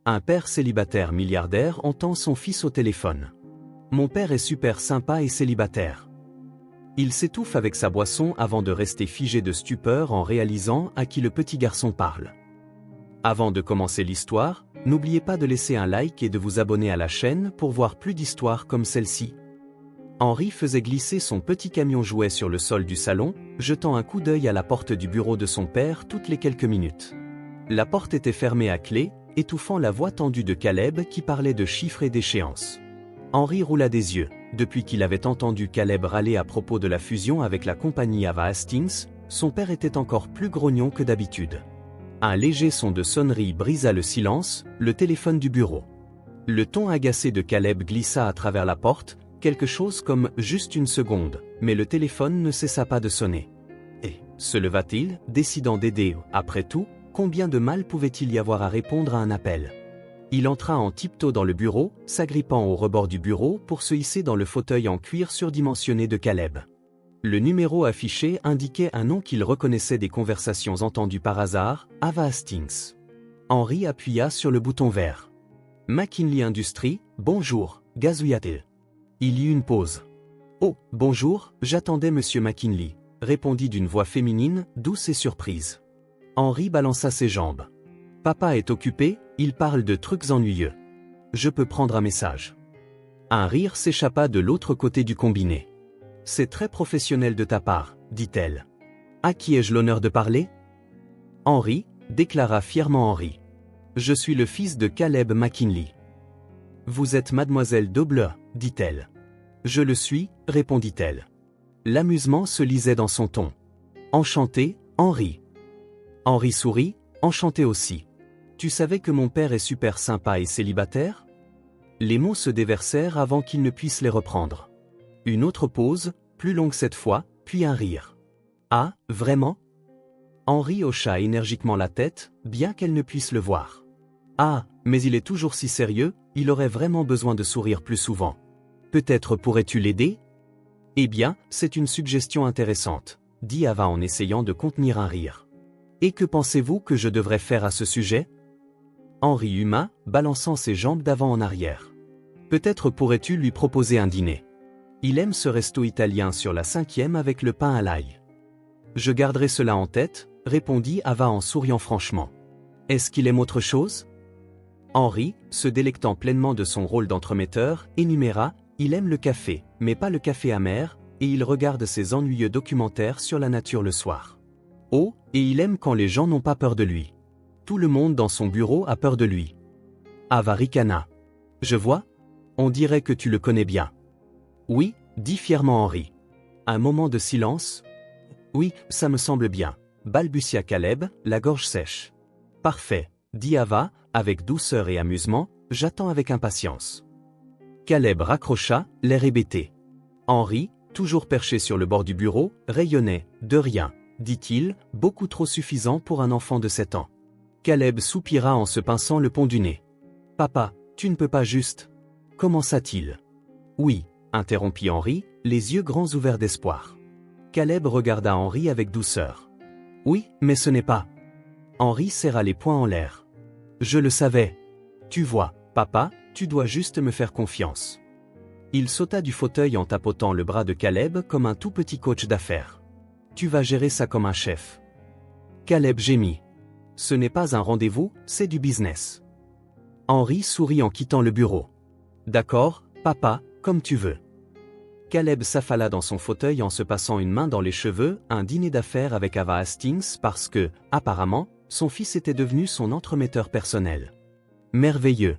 Un père célibataire milliardaire entend son fils au téléphone. Mon père est super sympa et célibataire. Il s'étouffe avec sa boisson avant de rester figé de stupeur en réalisant à qui le petit garçon parle. Avant de commencer l'histoire, n'oubliez pas de laisser un like et de vous abonner à la chaîne pour voir plus d'histoires comme celle-ci. Henri faisait glisser son petit camion jouet sur le sol du salon, jetant un coup d'œil à la porte du bureau de son père toutes les quelques minutes. La porte était fermée à clé, étouffant la voix tendue de Caleb qui parlait de chiffres et d'échéances. Henri roula des yeux. Depuis qu'il avait entendu Caleb râler à propos de la fusion avec la compagnie Ava Hastings, son père était encore plus grognon que d'habitude. Un léger son de sonnerie brisa le silence, le téléphone du bureau. Le ton agacé de Caleb glissa à travers la porte, quelque chose comme « juste une seconde », mais le téléphone ne cessa pas de sonner. Et, se leva-t-il, décidant d'aider, après tout, combien de mal pouvait-il y avoir à répondre à un appel? Il entra en tiptoe dans le bureau, s'agrippant au rebord du bureau pour se hisser dans le fauteuil en cuir surdimensionné de Caleb. Le numéro affiché indiquait un nom qu'il reconnaissait des conversations entendues par hasard, Ava Hastings. Henri appuya sur le bouton vert. McKinley Industries, bonjour, gazouilla-t-il. Il y eut une pause. Oh, bonjour, j'attendais monsieur McKinley, répondit d'une voix féminine, douce et surprise. Henri balança ses jambes. Papa est occupé, il parle de trucs ennuyeux. Je peux prendre un message. Un rire s'échappa de l'autre côté du combiné. C'est très professionnel de ta part, dit-elle. À qui ai-je l'honneur de parler? Henri, déclara fièrement Henri. Je suis le fils de Caleb McKinley. Vous êtes mademoiselle Doble, dit-elle. Je le suis, répondit-elle. L'amusement se lisait dans son ton. Enchanté, Henri. Henri sourit, enchanté aussi. Tu savais que mon père est super sympa et célibataire? Les mots se déversèrent avant qu'il ne puisse les reprendre. Une autre pause, plus longue cette fois, puis un rire. Ah, vraiment? Henri hocha énergiquement la tête, bien qu'elle ne puisse le voir. Ah, mais il est toujours si sérieux, il aurait vraiment besoin de sourire plus souvent. Peut-être pourrais-tu l'aider? Eh bien, c'est une suggestion intéressante, dit Ava en essayant de contenir un rire. Et que pensez-vous que je devrais faire à ce sujet? Henri huma, balançant ses jambes d'avant en arrière. Peut-être pourrais-tu lui proposer un dîner. Il aime ce resto italien sur la 5e avec le pain à l'ail. Je garderai cela en tête, répondit Ava en souriant franchement. Est-ce qu'il aime autre chose? Henri, se délectant pleinement de son rôle d'entremetteur, énuméra, il aime le café, mais pas le café amer, et il regarde ses ennuyeux documentaires sur la nature le soir. Oh, et il aime quand les gens n'ont pas peur de lui. Tout le monde dans son bureau a peur de lui. Ava ricana. Je vois? On dirait que tu le connais bien. Oui, dit fièrement Henri. Un moment de silence. Oui, ça me semble bien, balbutia Caleb, la gorge sèche. Parfait, dit Ava, avec douceur et amusement, j'attends avec impatience. Caleb raccrocha, l'air hébété. Henri, toujours perché sur le bord du bureau, rayonnait, de rien, dit-il, beaucoup trop suffisant pour un enfant de 7 ans. Caleb soupira en se pinçant le pont du nez. Papa, tu ne peux pas juste. Commença-t-il. Oui, interrompit Henri, les yeux grands ouverts d'espoir. Caleb regarda Henri avec douceur. Oui, mais ce n'est pas. Henri serra les poings en l'air. Je le savais. Tu vois, papa, tu dois juste me faire confiance. Il sauta du fauteuil en tapotant le bras de Caleb comme un tout petit coach d'affaires. Tu vas gérer ça comme un chef. Caleb gémit. Ce n'est pas un rendez-vous, c'est du business. Henri sourit en quittant le bureau. D'accord, papa, comme tu veux. Caleb s'affala dans son fauteuil en se passant une main dans les cheveux, un dîner d'affaires avec Ava Hastings parce que, apparemment, son fils était devenu son entremetteur personnel. Merveilleux.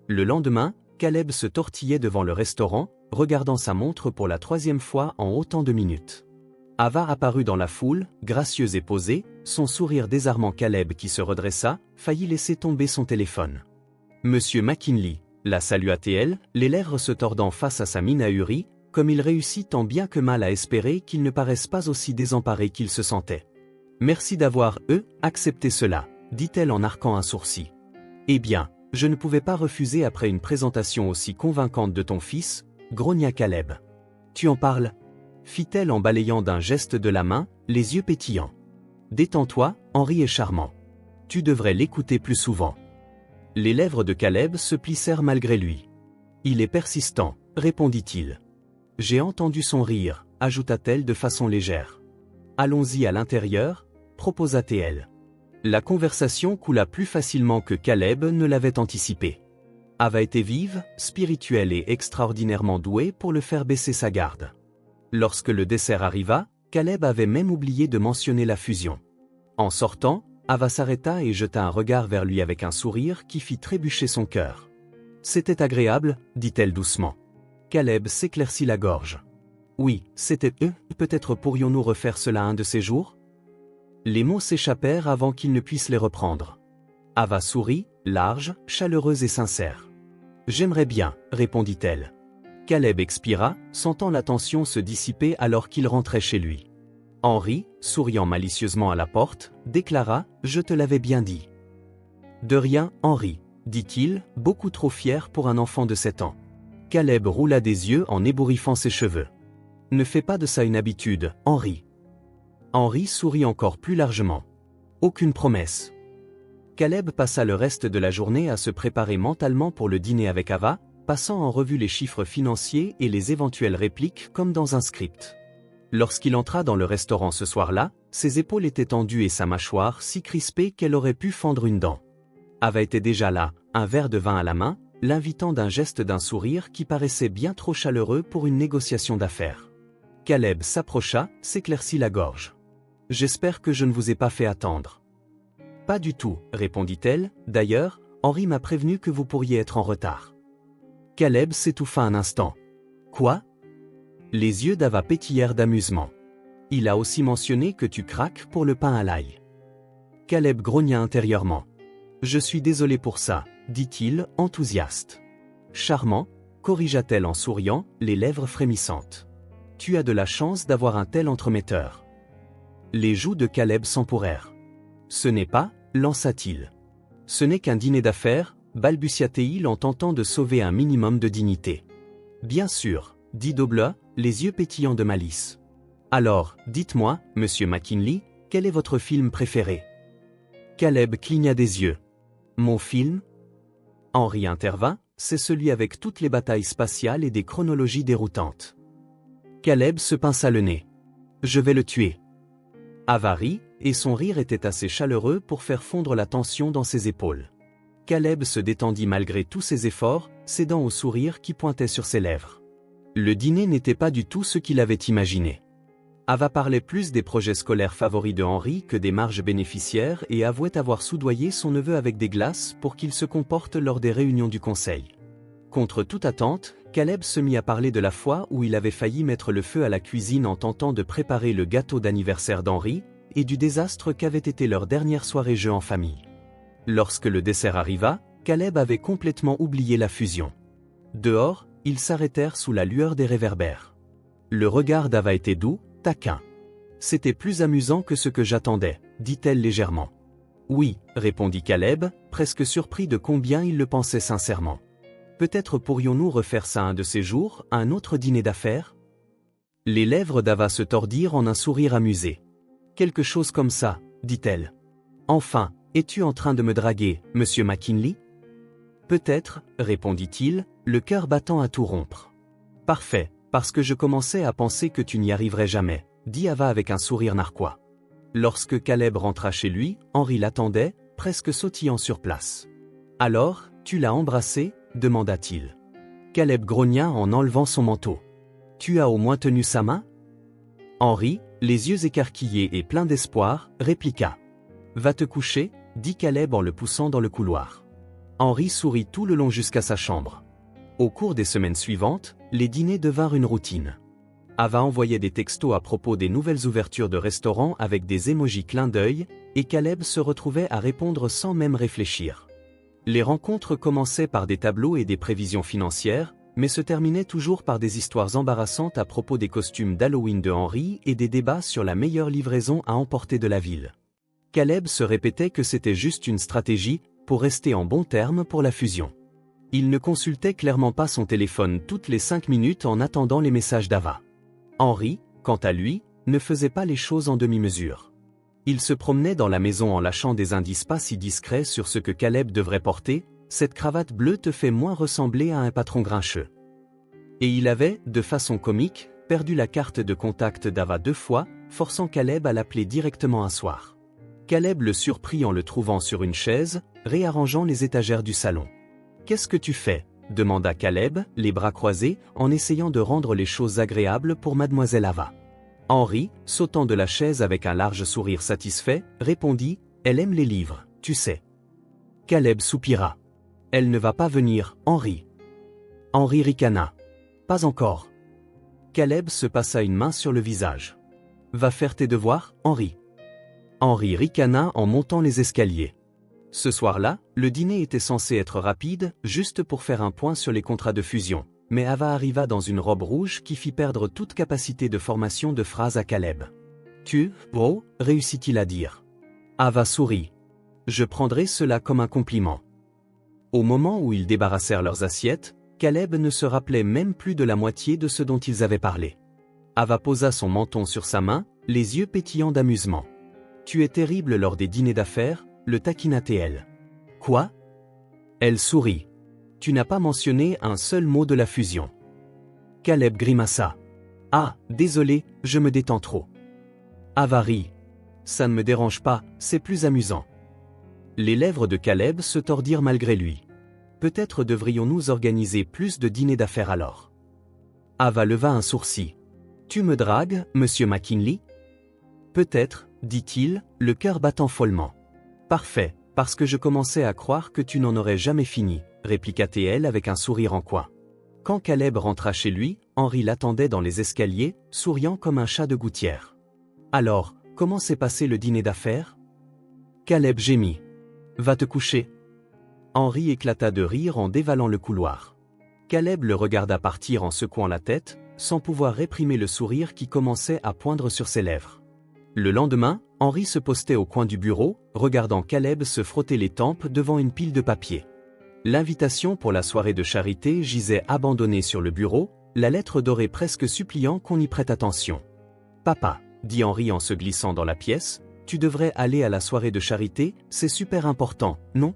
Le lendemain, Caleb se tortillait devant le restaurant, regardant sa montre pour la 3e fois en autant de minutes. Ava apparut dans la foule, gracieuse et posée, son sourire désarmant. Caleb qui se redressa, faillit laisser tomber son téléphone. Monsieur McKinley, la salua-t-elle, les lèvres se tordant face à sa mine ahurie, comme il réussit tant bien que mal à espérer qu'il ne paraisse pas aussi désemparé qu'il se sentait. Merci d'avoir, accepté cela, dit-elle en arquant un sourcil. Eh bien, je ne pouvais pas refuser après une présentation aussi convaincante de ton fils, grogna Caleb. Tu en parles? Fit-elle en balayant d'un geste de la main, les yeux pétillants. Détends-toi, Henri est charmant. Tu devrais l'écouter plus souvent. Les lèvres de Caleb se plissèrent malgré lui. Il est persistant, répondit-il. J'ai entendu son rire, ajouta-t-elle de façon légère. Allons-y à l'intérieur, proposa-t-elle. La conversation coula plus facilement que Caleb ne l'avait anticipé. Ava était vive, spirituelle et extraordinairement douée pour le faire baisser sa garde. Lorsque le dessert arriva, Caleb avait même oublié de mentionner la fusion. En sortant, Ava s'arrêta et jeta un regard vers lui avec un sourire qui fit trébucher son cœur. C'était agréable, dit-elle doucement. Caleb s'éclaircit la gorge. Oui, c'était eux, peut-être pourrions-nous refaire cela un de ces jours? Les mots s'échappèrent avant qu'il ne puisse les reprendre. Ava sourit, large, chaleureuse et sincère. J'aimerais bien, répondit-elle. Caleb expira, sentant la tension se dissiper alors qu'il rentrait chez lui. Henri, souriant malicieusement à la porte, déclara « Je te l'avais bien dit ». De rien, Henri, dit-il, beaucoup trop fier pour un enfant de 7 ans. Caleb roula des yeux en ébouriffant ses cheveux. Ne fais pas de ça une habitude, Henri. Henri sourit encore plus largement. Aucune promesse. Caleb passa le reste de la journée à se préparer mentalement pour le dîner avec Ava, passant en revue les chiffres financiers et les éventuelles répliques comme dans un script. Lorsqu'il entra dans le restaurant ce soir-là, ses épaules étaient tendues et sa mâchoire si crispée qu'elle aurait pu fendre une dent. Ava était déjà là, un verre de vin à la main, l'invitant d'un geste d'un sourire qui paraissait bien trop chaleureux pour une négociation d'affaires. Caleb s'approcha, s'éclaircit la gorge. « J'espère que je ne vous ai pas fait attendre. » « Pas du tout, répondit-elle, d'ailleurs, Henri m'a prévenu que vous pourriez être en retard. » Caleb s'étouffa un instant. « Quoi ?» Les yeux d'Ava pétillèrent d'amusement. « Il a aussi mentionné que tu craques pour le pain à l'ail. » Caleb grogna intérieurement. « Je suis désolé pour ça, » dit-il, enthousiaste. « Charmant, » corrigea-t-elle en souriant, les lèvres frémissantes. « Tu as de la chance d'avoir un tel entremetteur. » Les joues de Caleb s'empourèrent. « Ce n'est pas, » lança-t-il. « Ce n'est qu'un dîner d'affaires, » balbutia-t-il en tentant de sauver un minimum de dignité. « Bien sûr, » dit Dobla, les yeux pétillants de malice. « Alors, dites-moi, monsieur McKinley, quel est votre film préféré ?» Caleb cligna des yeux. « Mon film ?» Henri intervint, c'est celui avec toutes les batailles spatiales et des chronologies déroutantes. Caleb se pinça le nez. « Je vais le tuer. » Ava rit, et son rire était assez chaleureux pour faire fondre la tension dans ses épaules. Caleb se détendit malgré tous ses efforts, cédant au sourire qui pointait sur ses lèvres. Le dîner n'était pas du tout ce qu'il avait imaginé. Ava parlait plus des projets scolaires favoris de Henri que des marges bénéficiaires et avouait avoir soudoyé son neveu avec des glaces pour qu'il se comporte lors des réunions du conseil. Contre toute attente, Caleb se mit à parler de la fois où il avait failli mettre le feu à la cuisine en tentant de préparer le gâteau d'anniversaire d'Henri, et du désastre qu'avait été leur dernière soirée jeu en famille. Lorsque le dessert arriva, Caleb avait complètement oublié la fusion. Dehors, ils s'arrêtèrent sous la lueur des réverbères. Le regard d'Ava était doux, taquin. « C'était plus amusant que ce que j'attendais, » dit-elle légèrement. « Oui, » répondit Caleb, presque surpris de combien il le pensait sincèrement. « Peut-être pourrions-nous refaire ça un de ces jours, un autre dîner d'affaires ?» Les lèvres d'Ava se tordirent en un sourire amusé. « Quelque chose comme ça, » dit-elle. « Enfin, es-tu en train de me draguer, monsieur McKinley ?»« Peut-être, » répondit-il, le cœur battant à tout rompre. « Parfait, parce que je commençais à penser que tu n'y arriverais jamais, » dit Ava avec un sourire narquois. Lorsque Caleb rentra chez lui, Henri l'attendait, presque sautillant sur place. « Alors, tu l'as embrassé ?» demanda-t-il. Caleb grogna en enlevant son manteau. « Tu as au moins tenu sa main ?» Henri, les yeux écarquillés et pleins d'espoir, répliqua. « Va te coucher » dit Caleb en le poussant dans le couloir. Henri sourit tout le long jusqu'à sa chambre. Au cours des semaines suivantes, les dîners devinrent une routine. Ava envoyait des textos à propos des nouvelles ouvertures de restaurants avec des émojis clins d'œil, et Caleb se retrouvait à répondre sans même réfléchir. Les rencontres commençaient par des tableaux et des prévisions financières, mais se terminaient toujours par des histoires embarrassantes à propos des costumes d'Halloween de Henri et des débats sur la meilleure livraison à emporter de la ville. Caleb se répétait que c'était juste une stratégie pour rester en bons termes pour la fusion. Il ne consultait clairement pas son téléphone toutes les 5 minutes en attendant les messages d'Ava. Henri, quant à lui, ne faisait pas les choses en demi-mesure. Il se promenait dans la maison en lâchant des indices pas si discrets sur ce que Caleb devrait porter, cette cravate bleue te fait moins ressembler à un patron grincheux. Et il avait, de façon comique, perdu la carte de contact d'Ava 2 fois, forçant Caleb à l'appeler directement un soir. Caleb le surprit en le trouvant sur une chaise, réarrangeant les étagères du salon. « Qu'est-ce que tu fais » demanda Caleb, les bras croisés, en essayant de rendre les choses agréables pour mademoiselle Ava. Henri, sautant de la chaise avec un large sourire satisfait, répondit « Elle aime les livres, tu sais. » Caleb soupira. « Elle ne va pas venir, Henri. » Henri ricana. « Pas encore. » Caleb se passa une main sur le visage. « Va faire tes devoirs, Henri. » Henri ricana en montant les escaliers. Ce soir-là, le dîner était censé être rapide, juste pour faire un point sur les contrats de fusion. Mais Ava arriva dans une robe rouge qui fit perdre toute capacité de formation de phrases à Caleb. « Tu, bro » réussit-il à dire. Ava sourit. « Je prendrai cela comme un compliment. » Au moment où ils débarrassèrent leurs assiettes, Caleb ne se rappelait même plus de la moitié de ce dont ils avaient parlé. Ava posa son menton sur sa main, les yeux pétillants d'amusement. « Tu es terrible lors des dîners d'affaires » le taquina-t-elle. « Quoi » Elle sourit. « Tu n'as pas mentionné un seul mot de la fusion. » Caleb grimaça. « Ah, désolé, je me détends trop. » Ava rit. « Ça ne me dérange pas, c'est plus amusant. » Les lèvres de Caleb se tordirent malgré lui. « Peut-être devrions-nous organiser plus de dîners d'affaires alors. » Ava leva un sourcil. « Tu me dragues, monsieur McKinley ?» Peut-être, dit-il, le cœur battant follement. « Parfait, parce que je commençais à croire que tu n'en aurais jamais fini, » répliqua-t-elle avec un sourire en coin. Quand Caleb rentra chez lui, Henri l'attendait dans les escaliers, souriant comme un chat de gouttière. « Alors, comment s'est passé le dîner d'affaires » Caleb gémit. « Va te coucher. » Henri éclata de rire en dévalant le couloir. Caleb le regarda partir en secouant la tête, sans pouvoir réprimer le sourire qui commençait à poindre sur ses lèvres. Le lendemain, Henri se postait au coin du bureau, regardant Caleb se frotter les tempes devant une pile de papier. L'invitation pour la soirée de charité gisait abandonnée sur le bureau, la lettre dorée presque suppliant qu'on y prête attention. « Papa, » dit Henri en se glissant dans la pièce, « tu devrais aller à la soirée de charité, c'est super important, non ?»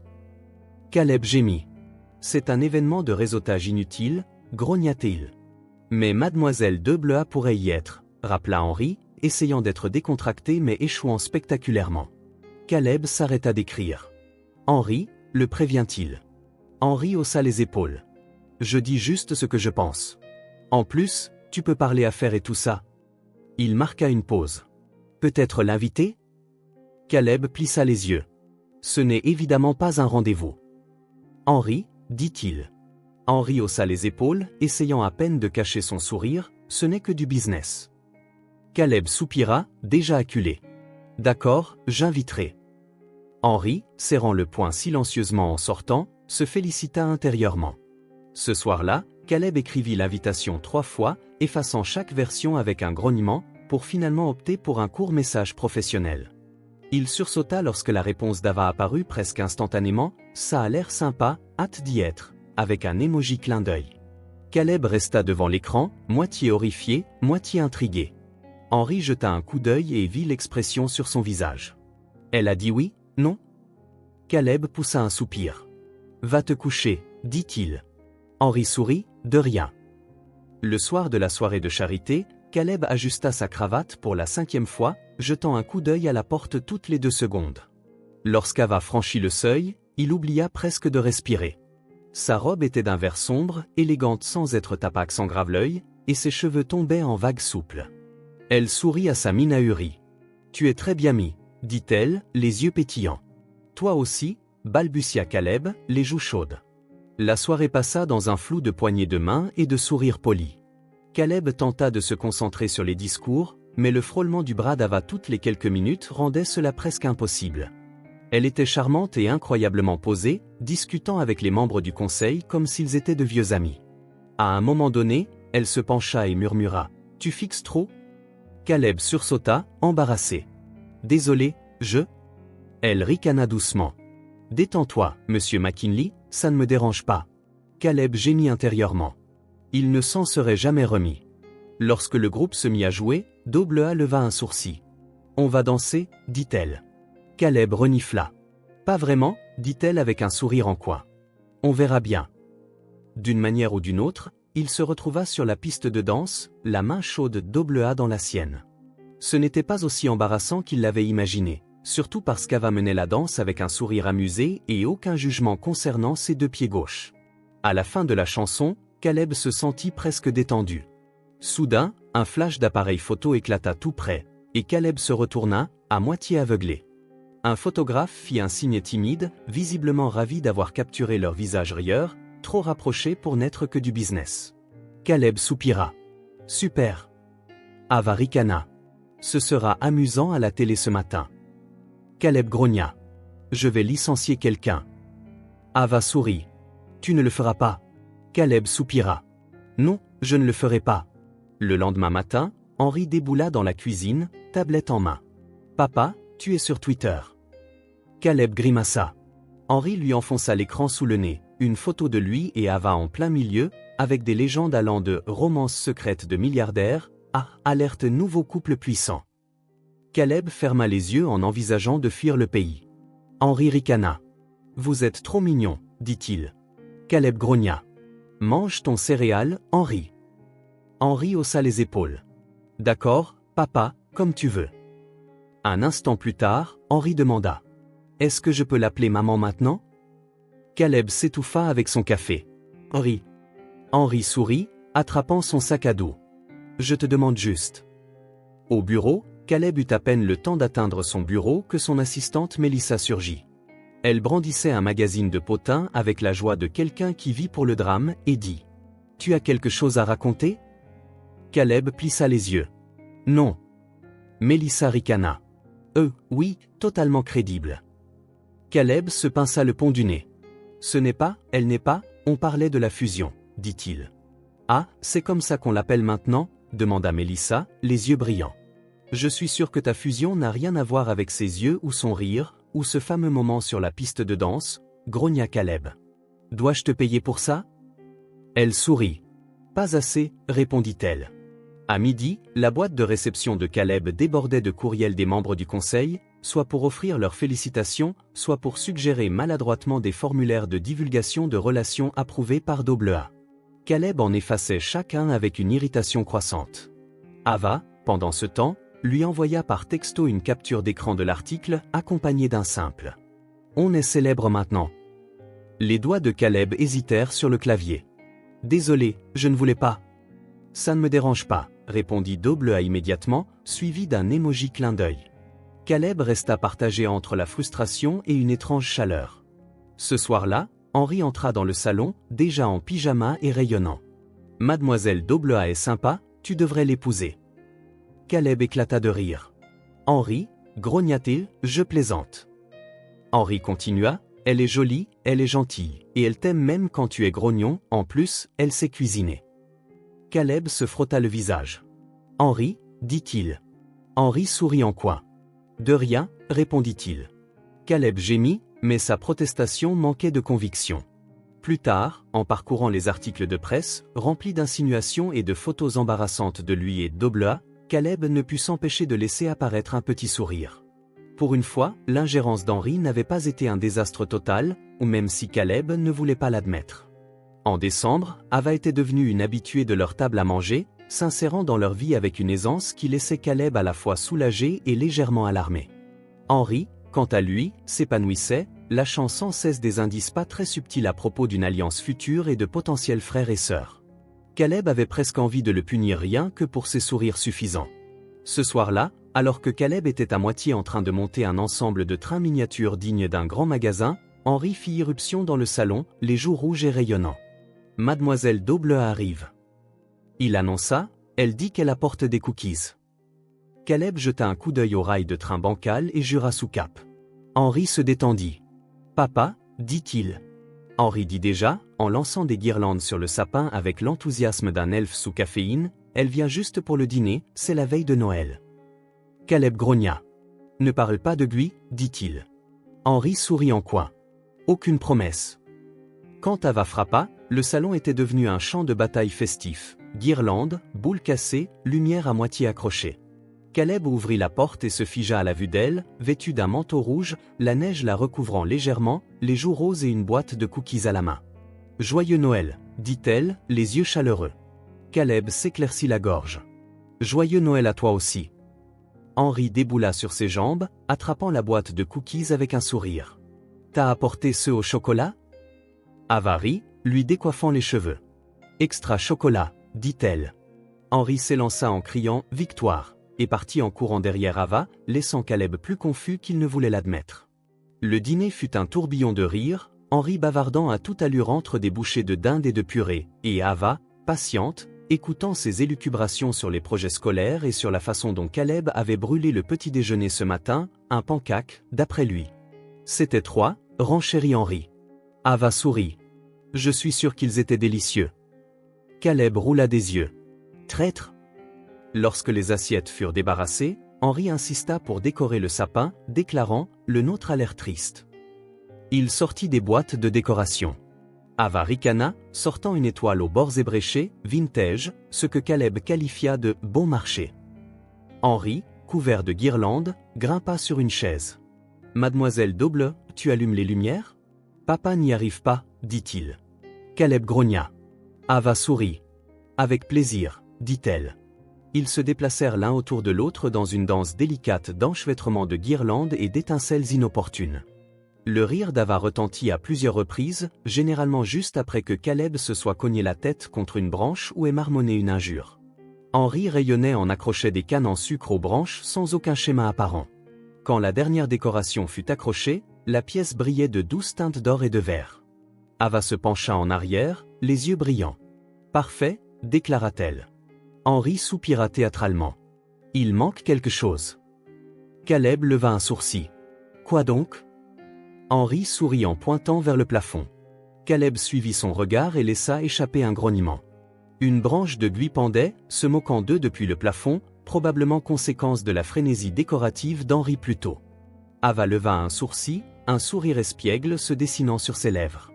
Caleb gémit. « C'est un événement de réseautage inutile, » grogna-t-il. « Mais mademoiselle Deblea pourrait y être, » rappela Henri, essayant d'être décontracté mais échouant spectaculairement. Caleb s'arrêta d'écrire. « Henri, le prévient-il. » Henri haussa les épaules. « Je dis juste ce que je pense. En plus, tu peux parler affaires et tout ça. » Il marqua une pause. « Peut-être l'inviter » Caleb plissa les yeux. « Ce n'est évidemment pas un rendez-vous. » « Henri, dit-il. » Henri haussa les épaules, essayant à peine de cacher son sourire, ce n'est que du business. Caleb soupira, déjà acculé. « D'accord, j'inviterai. » Henri, serrant le poing silencieusement en sortant, se félicita intérieurement. Ce soir-là, Caleb écrivit l'invitation 3 fois, effaçant chaque version avec un grognement, pour finalement opter pour un court message professionnel. Il sursauta lorsque la réponse d'Ava apparut presque instantanément, « Ça a l'air sympa, hâte d'y être », avec un émoji clin d'œil. Caleb resta devant l'écran, moitié horrifié, moitié intrigué. Henri jeta un coup d'œil et vit l'expression sur son visage. Elle a dit oui, non ? Caleb poussa un soupir. « Va te coucher, » dit-il. Henri sourit, de rien. Le soir de la soirée de charité, Caleb ajusta sa cravate pour la 5e fois, jetant un coup d'œil à la porte toutes les 2 secondes. Lorsqu'Ava franchit le seuil, il oublia presque de respirer. Sa robe était d'un vert sombre, élégante sans être tapaque sans grave l'œil, et ses cheveux tombaient en vagues souples. Elle sourit à sa mine ahurie. « Tu es très bien mis, » dit-elle, les yeux pétillants. « Toi aussi » balbutia Caleb, les joues chaudes. La soirée passa dans un flou de poignées de main et de sourires polis. Caleb tenta de se concentrer sur les discours, mais le frôlement du bras d'Ava toutes les quelques minutes rendait cela presque impossible. Elle était charmante et incroyablement posée, discutant avec les membres du conseil comme s'ils étaient de vieux amis. À un moment donné, elle se pencha et murmura « Tu fixes trop ?» Caleb sursauta, embarrassé. « Désolé, je… » Elle ricana doucement. « Détends-toi, monsieur McKinley, ça ne me dérange pas. » Caleb gémit intérieurement. Il ne s'en serait jamais remis. Lorsque le groupe se mit à jouer, Deblea leva un sourcil. « On va danser » dit-elle. Caleb renifla. « Pas vraiment » dit-elle avec un sourire en coin. On verra bien. D'une manière ou d'une autre, il se retrouva sur la piste de danse, la main chaude d'Oblea dans la sienne. Ce n'était pas aussi embarrassant qu'il l'avait imaginé, surtout parce qu'Ava menait la danse avec un sourire amusé et aucun jugement concernant ses deux pieds gauches. À la fin de la chanson, Caleb se sentit presque détendu. Soudain, un flash d'appareil photo éclata tout près, et Caleb se retourna, à moitié aveuglé. Un photographe fit un signe timide, visiblement ravi d'avoir capturé leur visage rieur, trop rapproché pour n'être que du business. Caleb soupira. Super. Ava ricana. Ce sera amusant à la télé ce matin. Caleb grogna. Je vais licencier quelqu'un. Ava sourit. Tu ne le feras pas. Caleb soupira. Non, je ne le ferai pas. Le lendemain matin, Henri déboula dans la cuisine, tablette en main. Papa, tu es sur Twitter. Caleb grimaça. Henri lui enfonça l'écran sous le nez, une photo de lui et Ava en plein milieu, avec des légendes allant de « romance secrète de milliardaire » à « alerte nouveau couple puissant ». Caleb ferma les yeux en envisageant de fuir le pays. Henri ricana. « Vous êtes trop mignon, dit-il. » Caleb grogna. « Mange ton céréale, Henri. » Henri haussa les épaules. « D'accord, papa, comme tu veux. » Un instant plus tard, Henri demanda. « Est-ce que je peux l'appeler maman maintenant ?» Caleb s'étouffa avec son café. « Henri. » Henri sourit, attrapant son sac à dos. « Je te demande juste. » Au bureau, Caleb eut à peine le temps d'atteindre son bureau que son assistante Mélissa surgit. Elle brandissait un magazine de potin avec la joie de quelqu'un qui vit pour le drame et dit « Tu as quelque chose à raconter ?» Caleb plissa les yeux. « Non. » Mélissa ricana. « Oui, totalement crédible. » Caleb se pinça le pont du nez. « Ce n'est pas, elle n'est pas, on parlait de la fusion, dit-il. »« Ah, c'est comme ça qu'on l'appelle maintenant ?» demanda Mélissa, les yeux brillants. « Je suis sûr que ta fusion n'a rien à voir avec ses yeux ou son rire, ou ce fameux moment sur la piste de danse, » grogna Caleb. « Dois-je te payer pour ça ?» Elle sourit. « Pas assez, répondit-elle. » À midi, la boîte de réception de Caleb débordait de courriels des membres du conseil, soit pour offrir leurs félicitations, soit pour suggérer maladroitement des formulaires de divulgation de relations approuvés par Oblea. Caleb en effaçait chacun avec une irritation croissante. Ava, pendant ce temps, lui envoya par texto une capture d'écran de l'article, accompagnée d'un simple « On est célèbre maintenant ». Les doigts de Caleb hésitèrent sur le clavier. « Désolé, je ne voulais pas. »« Ça ne me dérange pas », répondit Oblea immédiatement, suivi d'un émoji clin d'œil. Caleb resta partagé entre la frustration et une étrange chaleur. Ce soir-là, Henri entra dans le salon, déjà en pyjama et rayonnant. « Mademoiselle Oblea est sympa, tu devrais l'épouser. » Caleb éclata de rire. « Henri, grogna-t-il, je plaisante. » Henri continua, « Elle est jolie, elle est gentille, et elle t'aime même quand tu es grognon, en plus, elle sait cuisiner. » Caleb se frotta le visage. « Henri, dit-il. » Henri sourit en coin. « De rien, répondit-il. » Caleb gémit, mais sa protestation manquait de conviction. Plus tard, en parcourant les articles de presse, remplis d'insinuations et de photos embarrassantes de lui et d'Oblea, Caleb ne put s'empêcher de laisser apparaître un petit sourire. Pour une fois, l'ingérence d'Henri n'avait pas été un désastre total, ou même si Caleb ne voulait pas l'admettre. En décembre, Ava était devenue une habituée de leur table à manger, s'insérant dans leur vie avec une aisance qui laissait Caleb à la fois soulagé et légèrement alarmé. Henri, quant à lui, s'épanouissait, lâchant sans cesse des indices pas très subtils à propos d'une alliance future et de potentiels frères et sœurs. Caleb avait presque envie de le punir rien que pour ses sourires suffisants. Ce soir-là, alors que Caleb était à moitié en train de monter un ensemble de trains miniatures dignes d'un grand magasin, Henri fit irruption dans le salon, les joues rouges et rayonnants. « Mademoiselle Oblea arrive. » Il annonça, elle dit qu'elle apporte des cookies. Caleb jeta un coup d'œil au rail de train bancal et jura sous cap. Henri se détendit. « Papa, dit-il. » Henri dit déjà, en lançant des guirlandes sur le sapin avec l'enthousiasme d'un elfe sous caféine, « Elle vient juste pour le dîner, c'est la veille de Noël. » Caleb grogna. « Ne parle pas de lui, dit-il. » Henri sourit en coin. « Aucune promesse. » Quand Ava frappa, le salon était devenu un champ de bataille festif. Guirlandes, boules cassées, lumière à moitié accrochée. Caleb ouvrit la porte et se figea à la vue d'elle, vêtue d'un manteau rouge, la neige la recouvrant légèrement, les joues roses et une boîte de cookies à la main. Joyeux Noël, dit-elle, les yeux chaleureux. Caleb s'éclaircit la gorge. Joyeux Noël à toi aussi. Henri déboula sur ses jambes, attrapant la boîte de cookies avec un sourire. T'as apporté ceux au chocolat? Ava rit, lui décoiffant les cheveux. Extra chocolat, dit-elle. Henri s'élança en criant « Victoire !» et partit en courant derrière Ava, laissant Caleb plus confus qu'il ne voulait l'admettre. Le dîner fut un tourbillon de rire, Henri bavardant à toute allure entre des bouchées de dinde et de purée, et Ava, patiente, écoutant ses élucubrations sur les projets scolaires et sur la façon dont Caleb avait brûlé le petit déjeuner ce matin, un pancake, d'après lui. C'était 3, renchérit Henri. Ava sourit. Je suis sûr qu'ils étaient délicieux. Caleb roula des yeux. Traître. Lorsque les assiettes furent débarrassées, Henri insista pour décorer le sapin, déclarant « Le nôtre a l'air triste ». Il sortit des boîtes de décoration. Ava ricana, sortant une étoile aux bords ébréchés, vintage, ce que Caleb qualifia de « bon marché ». Henri, couvert de guirlandes, grimpa sur une chaise. « Mademoiselle Doble, tu allumes les lumières ?»« Papa n'y arrive pas, dit-il. » Caleb grogna. Ava sourit. « Avec plaisir, dit-elle. » Ils se déplacèrent l'un autour de l'autre dans une danse délicate d'enchevêtrement de guirlandes et d'étincelles inopportunes. Le rire d'Ava retentit à plusieurs reprises, généralement juste après que Caleb se soit cogné la tête contre une branche ou ait marmonné une injure. Henri rayonnait en accrochait des cannes en sucre aux branches sans aucun schéma apparent. Quand la dernière décoration fut accrochée, la pièce brillait de 12 teintes d'or et de vert. Ava se pencha en arrière, les yeux brillants. « Parfait », déclara-t-elle. Henri soupira théâtralement. « Il manque quelque chose. » Caleb leva un sourcil. « Quoi donc ?» Henri sourit en pointant vers le plafond. Caleb suivit son regard et laissa échapper un grognement. Une branche de buis pendait, se moquant d'eux depuis le plafond, probablement conséquence de la frénésie décorative d'Henri plus tôt. Ava leva un sourcil, un sourire espiègle se dessinant sur ses lèvres.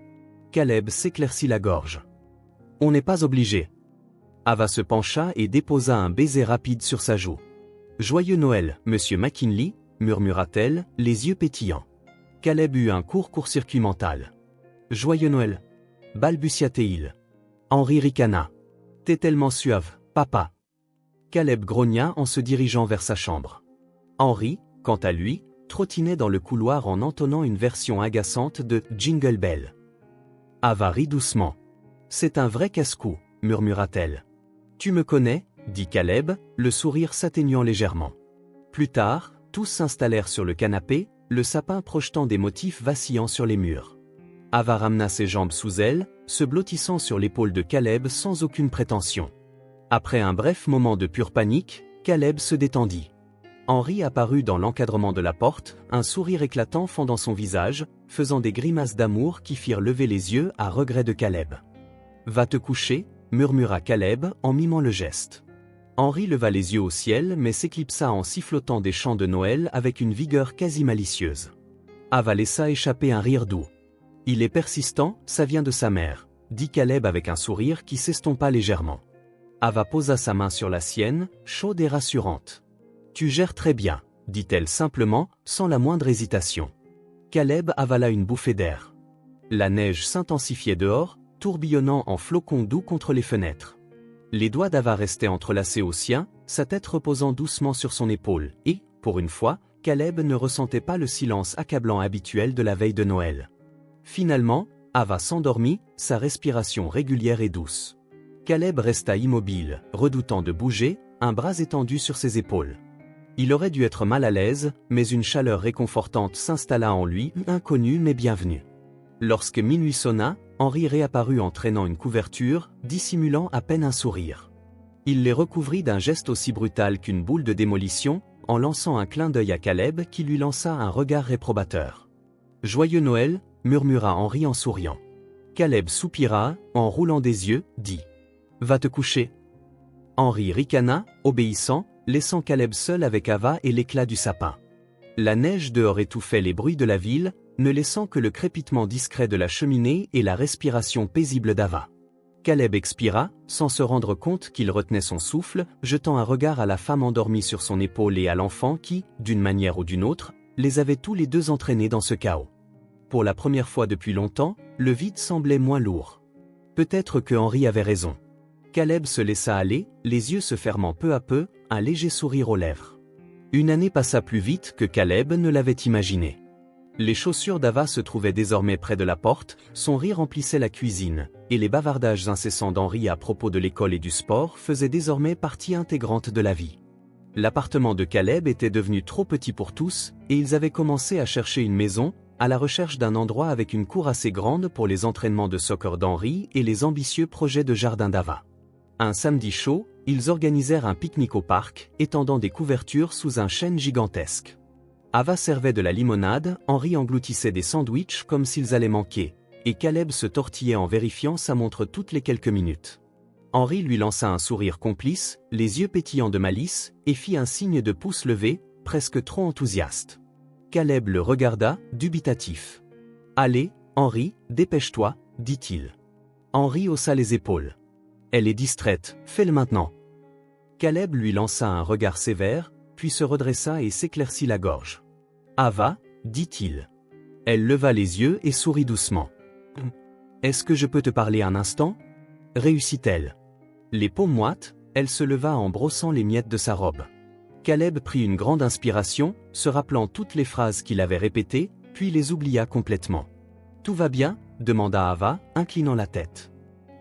Caleb s'éclaircit la gorge. « On n'est pas obligé. » Ava se pencha et déposa un baiser rapide sur sa joue. « Joyeux Noël, monsieur McKinley » murmura-t-elle, les yeux pétillants. Caleb eut un court-circuit mental. « Joyeux Noël » balbutia-t-il. Henri ricana. « T'es tellement suave, papa. » Caleb grogna en se dirigeant vers sa chambre. Henri, quant à lui, trottinait dans le couloir en entonnant une version agaçante de « Jingle Bell ». Ava rit doucement. « C'est un vrai casse-cou » murmura-t-elle. « Tu me connais » dit Caleb, le sourire s'atténuant légèrement. Plus tard, tous s'installèrent sur le canapé, le sapin projetant des motifs vacillants sur les murs. Ava ramena ses jambes sous elle, se blottissant sur l'épaule de Caleb sans aucune prétention. Après un bref moment de pure panique, Caleb se détendit. Henri apparut dans l'encadrement de la porte, un sourire éclatant fendant son visage, faisant des grimaces d'amour qui firent lever les yeux à regret de Caleb. « Va te coucher » murmura Caleb en mimant le geste. Henri leva les yeux au ciel mais s'éclipsa en sifflotant des chants de Noël avec une vigueur quasi malicieuse. Ava laissa échapper un rire doux. « Il est persistant, ça vient de sa mère » dit Caleb avec un sourire qui s'estompa légèrement. Ava posa sa main sur la sienne, chaude et rassurante. « Tu gères très bien » dit-elle simplement, sans la moindre hésitation. Caleb avala une bouffée d'air. La neige s'intensifiait dehors, tourbillonnant en flocons doux contre les fenêtres. Les doigts d'Ava restaient entrelacés aux siens, sa tête reposant doucement sur son épaule, et, pour une fois, Caleb ne ressentait pas le silence accablant habituel de la veille de Noël. Finalement, Ava s'endormit, sa respiration régulière et douce. Caleb resta immobile, redoutant de bouger, un bras étendu sur ses épaules. Il aurait dû être mal à l'aise, mais une chaleur réconfortante s'installa en lui, inconnue mais bienvenue. Lorsque minuit sonna, Henri réapparut en traînant une couverture, dissimulant à peine un sourire. Il les recouvrit d'un geste aussi brutal qu'une boule de démolition, en lançant un clin d'œil à Caleb qui lui lança un regard réprobateur. « Joyeux Noël » murmura Henri en souriant. Caleb soupira, en roulant des yeux, dit « Va te coucher ». Henri ricana, obéissant, laissant Caleb seul avec Ava et l'éclat du sapin. La neige dehors étouffait les bruits de la ville, ne laissant que le crépitement discret de la cheminée et la respiration paisible d'Ava. Caleb expira, sans se rendre compte qu'il retenait son souffle, jetant un regard à la femme endormie sur son épaule et à l'enfant qui, d'une manière ou d'une autre, les avait tous les deux entraînés dans ce chaos. Pour la première fois depuis longtemps, le vide semblait moins lourd. Peut-être que Henri avait raison. Caleb se laissa aller, les yeux se fermant peu à peu, un léger sourire aux lèvres. Une année passa plus vite que Caleb ne l'avait imaginé. Les chaussures d'Ava se trouvaient désormais près de la porte, son rire emplissait la cuisine, et les bavardages incessants d'Henri à propos de l'école et du sport faisaient désormais partie intégrante de la vie. L'appartement de Caleb était devenu trop petit pour tous, et ils avaient commencé à chercher une maison, à la recherche d'un endroit avec une cour assez grande pour les entraînements de soccer d'Henri et les ambitieux projets de jardin d'Ava. Un samedi chaud, ils organisèrent un pique-nique au parc, étendant des couvertures sous un chêne gigantesque. Ava servait de la limonade, Henri engloutissait des sandwichs comme s'ils allaient manquer, et Caleb se tortillait en vérifiant sa montre toutes les quelques minutes. Henri lui lança un sourire complice, les yeux pétillants de malice, et fit un signe de pouce levé, presque trop enthousiaste. Caleb le regarda, dubitatif. « Allez, Henri, dépêche-toi, dit-il. » Henri haussa les épaules. « Elle est distraite, fais-le maintenant. » Caleb lui lança un regard sévère, puis se redressa et s'éclaircit la gorge. « Ava, dit-il. » Elle leva les yeux et sourit doucement. « Est-ce que je peux te parler un instant ?» Réussit-elle. Les paumes moites, elle se leva en brossant les miettes de sa robe. Caleb prit une grande inspiration, se rappelant toutes les phrases qu'il avait répétées, puis les oublia complètement. « Tout va bien ?» demanda Ava, inclinant la tête.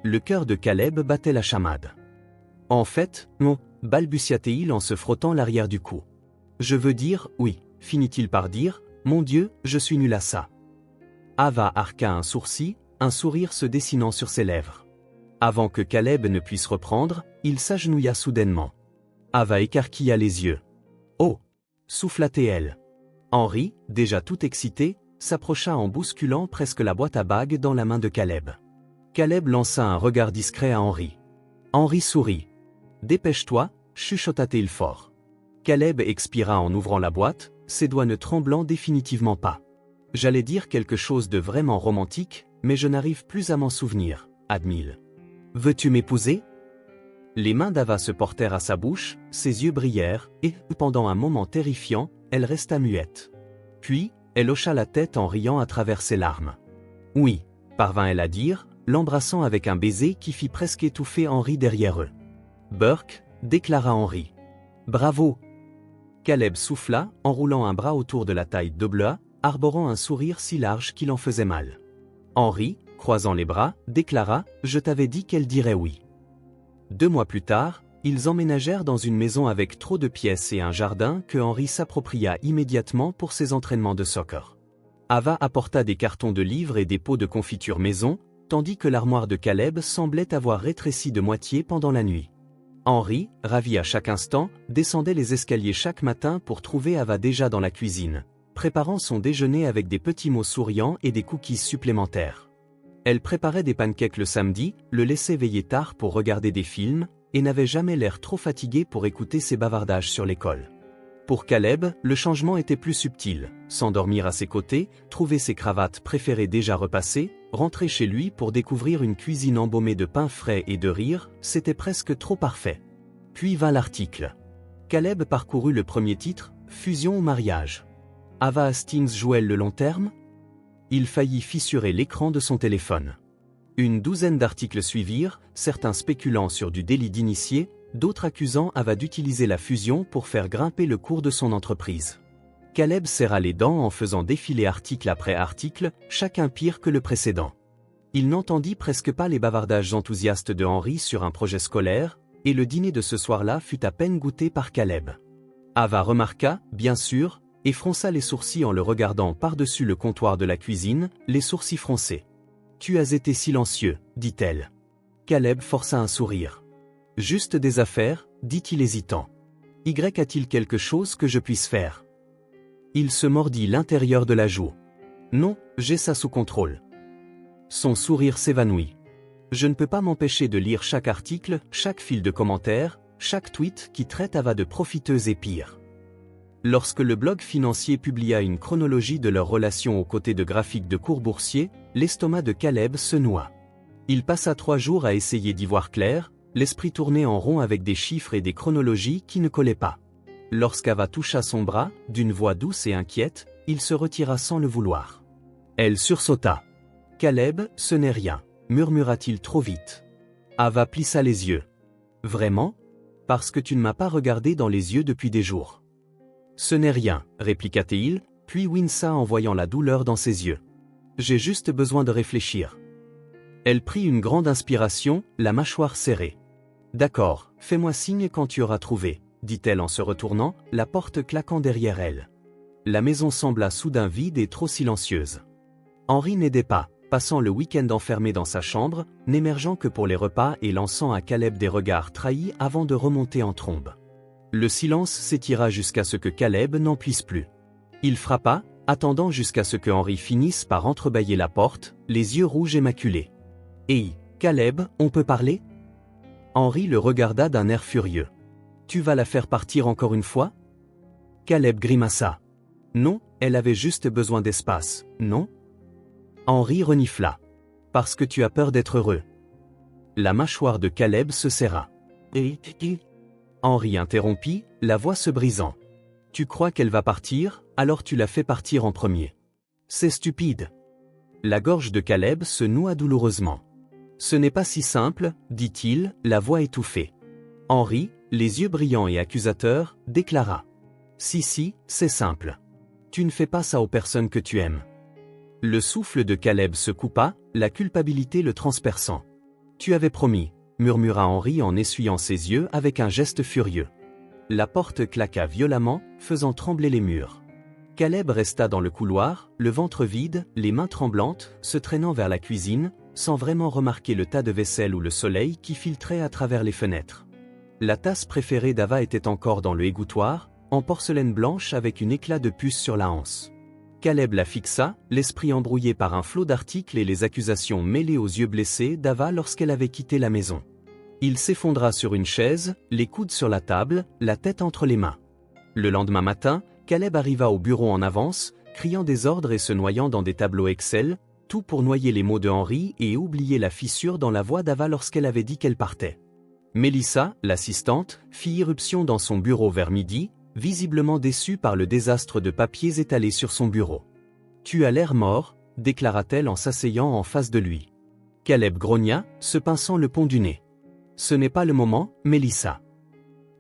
Le cœur de Caleb battait la chamade. « En fait, non, » balbutia-t-il en se frottant l'arrière du cou. « Je veux dire, oui, » finit-il par dire, « Mon Dieu, je suis nul à ça. » Ava arqua un sourcil, un sourire se dessinant sur ses lèvres. Avant que Caleb ne puisse reprendre, il s'agenouilla soudainement. Ava écarquilla les yeux. « Oh » souffla-t-elle. Henri, déjà tout excité, s'approcha en bousculant presque la boîte à bagues dans la main de Caleb. Caleb lança un regard discret à Henri. Henri sourit. « Dépêche-toi » chuchota-t-il fort. Caleb expira en ouvrant la boîte, ses doigts ne tremblant définitivement pas. « J'allais dire quelque chose de vraiment romantique, mais je n'arrive plus à m'en souvenir, » admit-il. « Veux-tu m'épouser » Les mains d'Ava se portèrent à sa bouche, ses yeux brillèrent, et, pendant un moment terrifiant, elle resta muette. Puis, elle hocha la tête en riant à travers ses larmes. « Oui » parvint-elle à dire, l'embrassant avec un baiser qui fit presque étouffer Henri derrière eux. « Burke » déclara Henri. « Bravo » Caleb souffla, enroulant un bras autour de la taille d'Oblea, arborant un sourire si large qu'il en faisait mal. Henri, croisant les bras, déclara « Je t'avais dit qu'elle dirait oui ». 2 mois plus tard, ils emménagèrent dans une maison avec trop de pièces et un jardin que Henri s'appropria immédiatement pour ses entraînements de soccer. Ava apporta des cartons de livres et des pots de confiture maison, tandis que l'armoire de Caleb semblait avoir rétréci de moitié pendant la nuit. Henri, ravi à chaque instant, descendait les escaliers chaque matin pour trouver Ava déjà dans la cuisine, préparant son déjeuner avec des petits mots souriants et des cookies supplémentaires. Elle préparait des pancakes le samedi, le laissait veiller tard pour regarder des films, et n'avait jamais l'air trop fatigué pour écouter ses bavardages sur l'école. Pour Caleb, le changement était plus subtil, s'endormir à ses côtés, trouver ses cravates préférées déjà repassées, rentrer chez lui pour découvrir une cuisine embaumée de pain frais et de rire, c'était presque trop parfait. Puis vint l'article. Caleb parcourut le premier titre, « Fusion ou mariage ». Ava Hastings jouait le long terme ? Il faillit fissurer l'écran de son téléphone. Une douzaine d'articles suivirent, certains spéculant sur du délit d'initié, d'autres accusant Ava d'utiliser la fusion pour faire grimper le cours de son entreprise. Caleb serra les dents en faisant défiler article après article, chacun pire que le précédent. Il n'entendit presque pas les bavardages enthousiastes de Henri sur un projet scolaire, et le dîner de ce soir-là fut à peine goûté par Caleb. Ava remarqua, bien sûr, et fronça les sourcils en le regardant par-dessus le comptoir de la cuisine, les sourcils froncés. « Tu as été silencieux, dit-elle. » Caleb força un sourire. « Juste des affaires, dit-il hésitant. Y a-t-il quelque chose que je puisse faire ?» Il se mordit l'intérieur de la joue. « Non, j'ai ça sous contrôle. » Son sourire s'évanouit. « Je ne peux pas m'empêcher de lire chaque article, chaque fil de commentaires, chaque tweet qui traite Ava de profiteuse et pire. » Lorsque le blog financier publia une chronologie de leur relation aux côtés de graphiques de cours boursiers, l'estomac de Caleb se noua. Il passa 3 jours à essayer d'y voir clair, l'esprit tourné en rond avec des chiffres et des chronologies qui ne collaient pas. Lorsqu'Ava toucha son bras, d'une voix douce et inquiète, il se retira sans le vouloir. Elle sursauta. « Caleb, ce n'est rien. murmura-t-il trop vite. Ava plissa les yeux. Vraiment? Parce que tu ne m'as pas regardé dans les yeux depuis des jours. Ce n'est rien, répliqua-t-il, puis winça en voyant la douleur dans ses yeux. J'ai juste besoin de réfléchir. Elle prit une grande inspiration, la mâchoire serrée. D'accord, fais-moi signe quand tu auras trouvé, dit-elle en se retournant, la porte claquant derrière elle. La maison sembla soudain vide et trop silencieuse. Henri n'aidait pas, passant le week-end enfermé dans sa chambre, n'émergeant que pour les repas et lançant à Caleb des regards trahis avant de remonter en trombe. Le silence s'étira jusqu'à ce que Caleb n'en puisse plus. Il frappa, attendant jusqu'à ce que Henri finisse par entrebâiller la porte, les yeux rouges et maculés. « Hey, Caleb, on peut parler ?» Henri le regarda d'un air furieux. « Tu vas la faire partir encore une fois ?» Caleb grimaça. « Non, elle avait juste besoin d'espace, non ?» Henri renifla. « Parce que tu as peur d'être heureux. » La mâchoire de Caleb se serra. « Et Henri interrompit, la voix se brisant. « Tu crois qu'elle va partir, alors tu la fais partir en premier. C'est stupide. » La gorge de Caleb se noua douloureusement. « Ce n'est pas si simple, dit-il, la voix étouffée. » Henri, les yeux brillants et accusateurs, déclara. « Si, c'est simple. Tu ne fais pas ça aux personnes que tu aimes. » Le souffle de Caleb se coupa, la culpabilité le transperçant. « Tu avais promis, » murmura Henri en essuyant ses yeux avec un geste furieux. La porte claqua violemment, faisant trembler les murs. Caleb resta dans le couloir, le ventre vide, les mains tremblantes, se traînant vers la cuisine, sans vraiment remarquer le tas de vaisselle ou le soleil qui filtrait à travers les fenêtres. La tasse préférée d'Ava était encore dans le égouttoir, en porcelaine blanche avec un éclat de puce sur la anse. Caleb la fixa, l'esprit embrouillé par un flot d'articles et les accusations mêlées aux yeux blessés d'Ava lorsqu'elle avait quitté la maison. Il s'effondra sur une chaise, les coudes sur la table, la tête entre les mains. Le lendemain matin, Caleb arriva au bureau en avance, criant des ordres et se noyant dans des tableaux Excel, tout pour noyer les mots de Henri et oublier la fissure dans la voix d'Ava lorsqu'elle avait dit qu'elle partait. Mélissa, l'assistante, fit irruption dans son bureau vers midi, visiblement déçue par le désastre de papiers étalés sur son bureau. « Tu as l'air mort », déclara-t-elle en s'asseyant en face de lui. Caleb grogna, se pinçant le pont du nez. « Ce n'est pas le moment, Mélissa. »«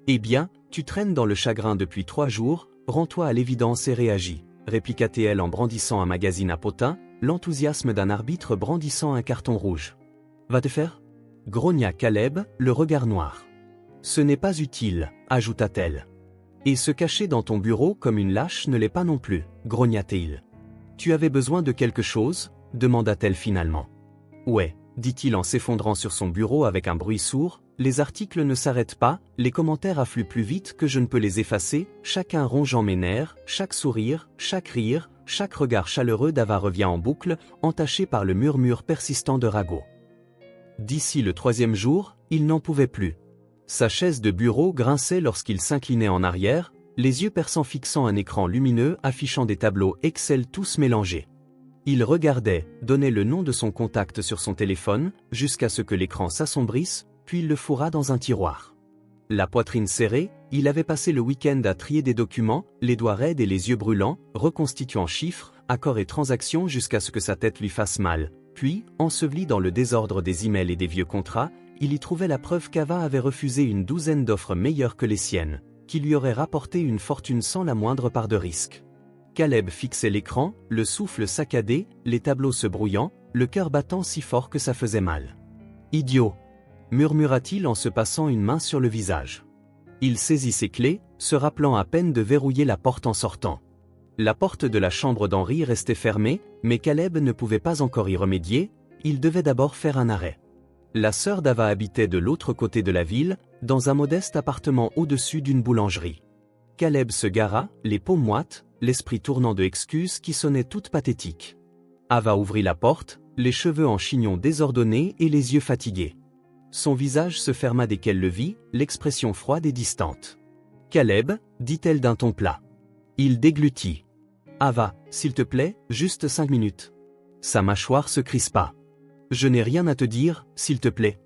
Eh bien, tu traînes dans le chagrin depuis 3 jours, rends-toi à l'évidence et réagis, » répliqua-t-elle en brandissant un magazine à potins, l'enthousiasme d'un arbitre brandissant un carton rouge. « Va te faire ?» grogna Caleb, le regard noir. « Ce n'est pas utile, » ajouta-t-elle. « Et se cacher dans ton bureau comme une lâche ne l'est pas non plus, » grogna-t-il. « Tu avais besoin de quelque chose ?» demanda-t-elle finalement. « Ouais, » dit-il en s'effondrant sur son bureau avec un bruit sourd, « les articles ne s'arrêtent pas, les commentaires affluent plus vite que je ne peux les effacer, chacun rongeant mes nerfs, chaque sourire, chaque rire, chaque regard chaleureux d'Ava revient en boucle, entaché par le murmure persistant de Rago. » D'ici le 3e jour, il n'en pouvait plus. Sa chaise de bureau grinçait lorsqu'il s'inclinait en arrière, les yeux perçants fixant un écran lumineux affichant des tableaux Excel tous mélangés. Il regardait, donnait le nom de son contact sur son téléphone, jusqu'à ce que l'écran s'assombrisse, puis il le fourra dans un tiroir. La poitrine serrée, il avait passé le week-end à trier des documents, les doigts raides et les yeux brûlants, reconstituant chiffres, accords et transactions jusqu'à ce que sa tête lui fasse mal. Puis, enseveli dans le désordre des emails et des vieux contrats, il y trouvait la preuve qu'Ava avait refusé une douzaine d'offres meilleures que les siennes, qui lui auraient rapporté une fortune sans la moindre part de risque. Caleb fixait l'écran, le souffle saccadé, les tableaux se brouillant, le cœur battant si fort que ça faisait mal. « Idiot !» murmura-t-il en se passant une main sur le visage. Il saisit ses clés, se rappelant à peine de verrouiller la porte en sortant. La porte de la chambre d'Henri restait fermée, mais Caleb ne pouvait pas encore y remédier, il devait d'abord faire un arrêt. La sœur d'Ava habitait de l'autre côté de la ville, dans un modeste appartement au-dessus d'une boulangerie. Caleb se gara, les peaux moites, l'esprit tournant de excuses qui sonnaient toutes pathétiques. Ava ouvrit la porte, les cheveux en chignon désordonnés et les yeux fatigués. Son visage se ferma dès qu'elle le vit, l'expression froide et distante. « Caleb » dit-elle d'un ton plat. Il déglutit. « Ava, s'il te plaît, juste 5 minutes. » Sa mâchoire se crispa. « Je n'ai rien à te dire, s'il te plaît. »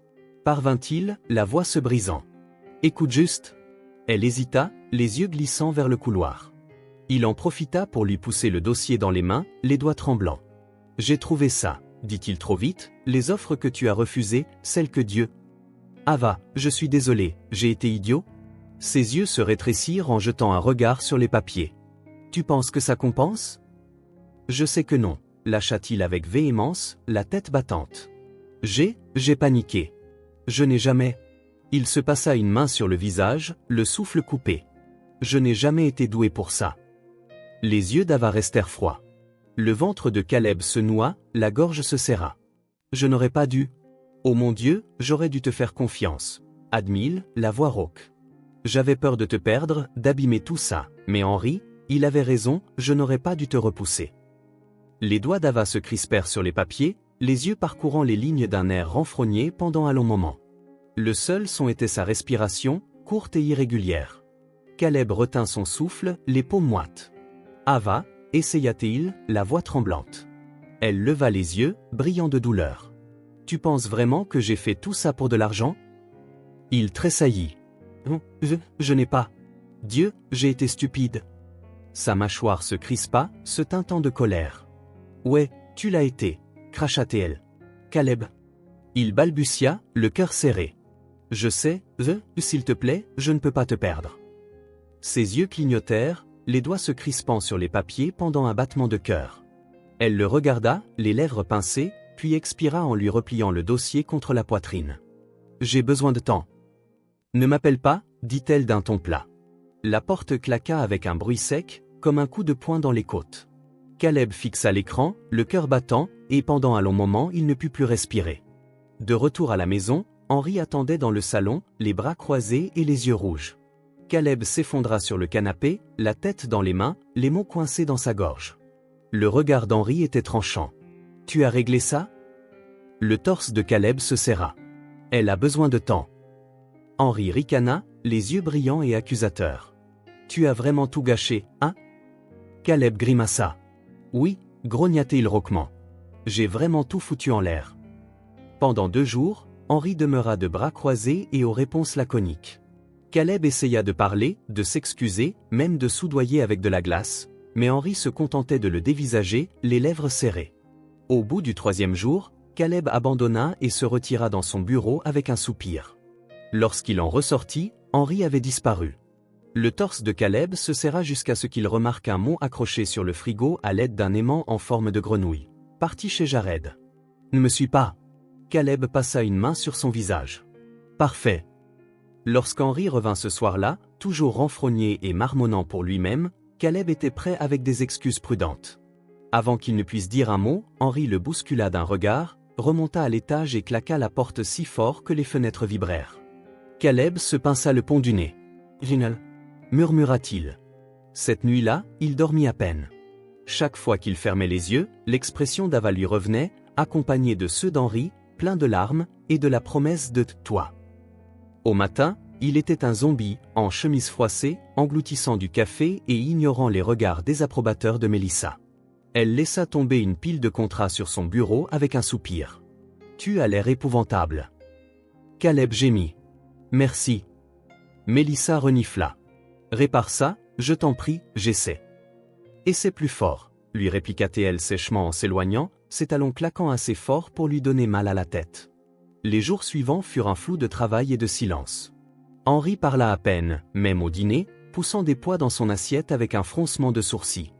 parvint-il, la voix se brisant. « Écoute juste. » Elle hésita, les yeux glissant vers le couloir. Il en profita pour lui pousser le dossier dans les mains, les doigts tremblants. « J'ai trouvé ça. » dit-il trop vite, les offres que tu as refusées, celles que Dieu... Ava, je suis désolé, j'ai été idiot? Ses yeux se rétrécirent en jetant un regard sur les papiers. Tu penses que ça compense? Je sais que non, lâcha-t-il avec véhémence, la tête battante. J'ai paniqué. Je n'ai jamais... Il se passa une main sur le visage, le souffle coupé. Je n'ai jamais été doué pour ça. Les yeux d'Ava restèrent froids. Le ventre de Caleb se noua, la gorge se serra. Je n'aurais pas dû. Oh mon Dieu, j'aurais dû te faire confiance. Admit-il, la voix rauque. J'avais peur de te perdre, d'abîmer tout ça, mais Henri, il avait raison, je n'aurais pas dû te repousser. Les doigts d'Ava se crispèrent sur les papiers, les yeux parcourant les lignes d'un air renfrogné pendant un long moment. Le seul son était sa respiration, courte et irrégulière. Caleb retint son souffle, les paumes moites. Ava, essaya-t-il, la voix tremblante. Elle leva les yeux, brillants de douleur. Tu penses vraiment que j'ai fait tout ça pour de l'argent? Il tressaillit. Je n'ai pas. Dieu, j'ai été stupide. Sa mâchoire se crispa, se teintant de colère. Ouais, tu l'as été, cracha-t-elle. Caleb. Il balbutia, le cœur serré. Je sais, s'il te plaît, je ne peux pas te perdre. Ses yeux clignotèrent, les doigts se crispant sur les papiers pendant un battement de cœur. Elle le regarda, les lèvres pincées, puis expira en lui repliant le dossier contre la poitrine. J'ai besoin de temps. Ne m'appelle pas, dit-elle d'un ton plat. La porte claqua avec un bruit sec, comme un coup de poing dans les côtes. Caleb fixa l'écran, le cœur battant, et pendant un long moment il ne put plus respirer. De retour à la maison, Henri attendait dans le salon, les bras croisés et les yeux rouges. Caleb s'effondra sur le canapé, la tête dans les mains, les mots coincés dans sa gorge. Le regard d'Henri était tranchant. « Tu as réglé ça ?» Le torse de Caleb se serra. « Elle a besoin de temps. » Henri ricana, les yeux brillants et accusateurs. « Tu as vraiment tout gâché, hein ?» Caleb grimaça. « Oui, grogna-t-il rauquement. J'ai vraiment tout foutu en l'air. » Pendant 2 jours, Henri demeura de bras croisés et aux réponses laconiques. Caleb essaya de parler, de s'excuser, même de soudoyer avec de la glace, mais Henri se contentait de le dévisager, les lèvres serrées. Au bout du 3e jour, Caleb abandonna et se retira dans son bureau avec un soupir. Lorsqu'il en ressortit, Henri avait disparu. Le torse de Caleb se serra jusqu'à ce qu'il remarque un mot accroché sur le frigo à l'aide d'un aimant en forme de grenouille. Parti chez Jared. Ne me suis pas. Caleb passa une main sur son visage. Parfait. Lorsqu'Henri revint ce soir-là, toujours renfrogné et marmonnant pour lui-même, Caleb était prêt avec des excuses prudentes. Avant qu'il ne puisse dire un mot, Henri le bouscula d'un regard, remonta à l'étage et claqua la porte si fort que les fenêtres vibrèrent. Caleb se pinça le pont du nez. « Ginal » murmura-t-il. Cette nuit-là, il dormit à peine. Chaque fois qu'il fermait les yeux, l'expression d'Ava lui revenait, accompagnée de ceux d'Henri, plein de larmes, et de la promesse de « toi ». Au matin, il était un zombie, en chemise froissée, engloutissant du café et ignorant les regards désapprobateurs de Mélissa. Elle laissa tomber une pile de contrats sur son bureau avec un soupir. « Tu as l'air épouvantable. » Caleb gémit. « Merci. » Mélissa renifla. « Répare ça, je t'en prie, j'essaie. »« Essaie plus fort, » lui répliqua-t-elle sèchement en s'éloignant, ses talons claquant assez fort pour lui donner mal à la tête. Les jours suivants furent un flou de travail et de silence. Henri parla à peine, même au dîner, poussant des pois dans son assiette avec un froncement de sourcils.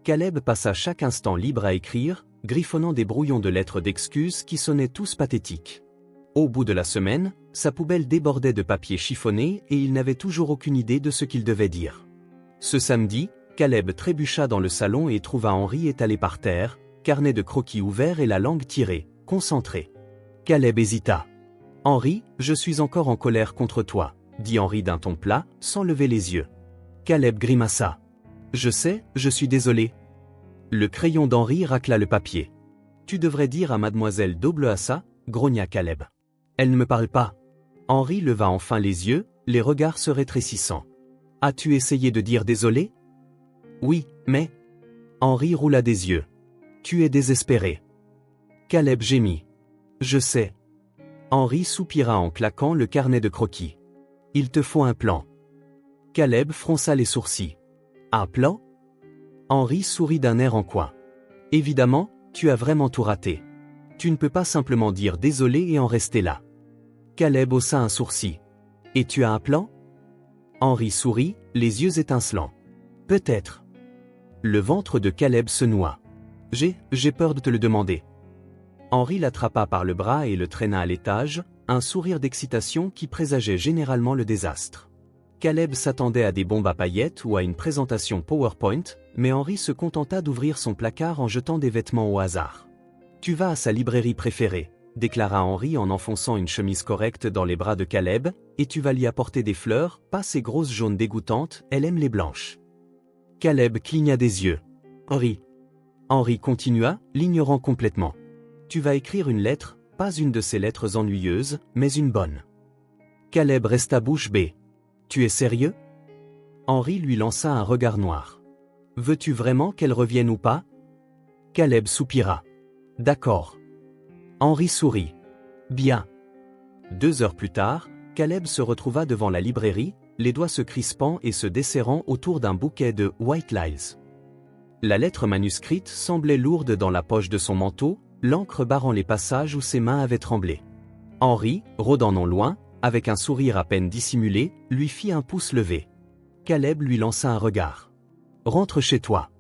Caleb passa chaque instant libre à écrire, griffonnant des brouillons de lettres d'excuses qui sonnaient tous pathétiques. Au bout de la semaine, sa poubelle débordait de papier chiffonné et il n'avait toujours aucune idée de ce qu'il devait dire. Ce samedi, Caleb trébucha dans le salon et trouva Henri étalé par terre, carnet de croquis ouvert et la langue tirée, concentré. Caleb hésita. « Henri, je suis encore en colère contre toi, » dit Henri d'un ton plat, sans lever les yeux. Caleb grimaça. « Je sais, je suis désolé. » Le crayon d'Henri racla le papier. « Tu devrais dire à mademoiselle d'Obleassa, » grogna Caleb. « Elle ne me parle pas. » Henri leva enfin les yeux, les regards se rétrécissant. « As-tu essayé de dire désolé? » « Oui, mais... » Henri roula des yeux. « Tu es désespéré. » Caleb gémit. « Je sais. » Henri soupira en claquant le carnet de croquis. « Il te faut un plan. » Caleb fronça les sourcils. « Un plan ?» Henri sourit d'un air en coin. « Évidemment, tu as vraiment tout raté. Tu ne peux pas simplement dire désolé et en rester là. Caleb haussa un sourcil. Et tu as un plan? Henri sourit, les yeux étincelants. Peut-être. Le ventre de Caleb se noua. J'ai peur de te le demander. Henri l'attrapa par le bras et le traîna à l'étage, un sourire d'excitation qui présageait généralement le désastre. Caleb s'attendait à des bombes à paillettes ou à une présentation PowerPoint, mais Henri se contenta d'ouvrir son placard en jetant des vêtements au hasard. Tu vas à sa librairie préférée, déclara Henri en enfonçant une chemise correcte dans les bras de Caleb, et tu vas lui apporter des fleurs, pas ces grosses jaunes dégoûtantes, elle aime les blanches. Caleb cligna des yeux. Henri continua, l'ignorant complètement. Tu vas écrire une lettre, pas une de ces lettres ennuyeuses, mais une bonne. Caleb resta bouche bée. Tu es sérieux? Henri lui lança un regard noir. Veux-tu vraiment qu'elle revienne ou pas? Caleb soupira. D'accord. Henri sourit. Bien. 2 heures plus tard, Caleb se retrouva devant la librairie, les doigts se crispant et se desserrant autour d'un bouquet de White Lies. La lettre manuscrite semblait lourde dans la poche de son manteau, l'encre barrant les passages où ses mains avaient tremblé. Henri, rôdant non loin, avec un sourire à peine dissimulé, lui fit un pouce levé. Caleb lui lança un regard. Rentre chez toi.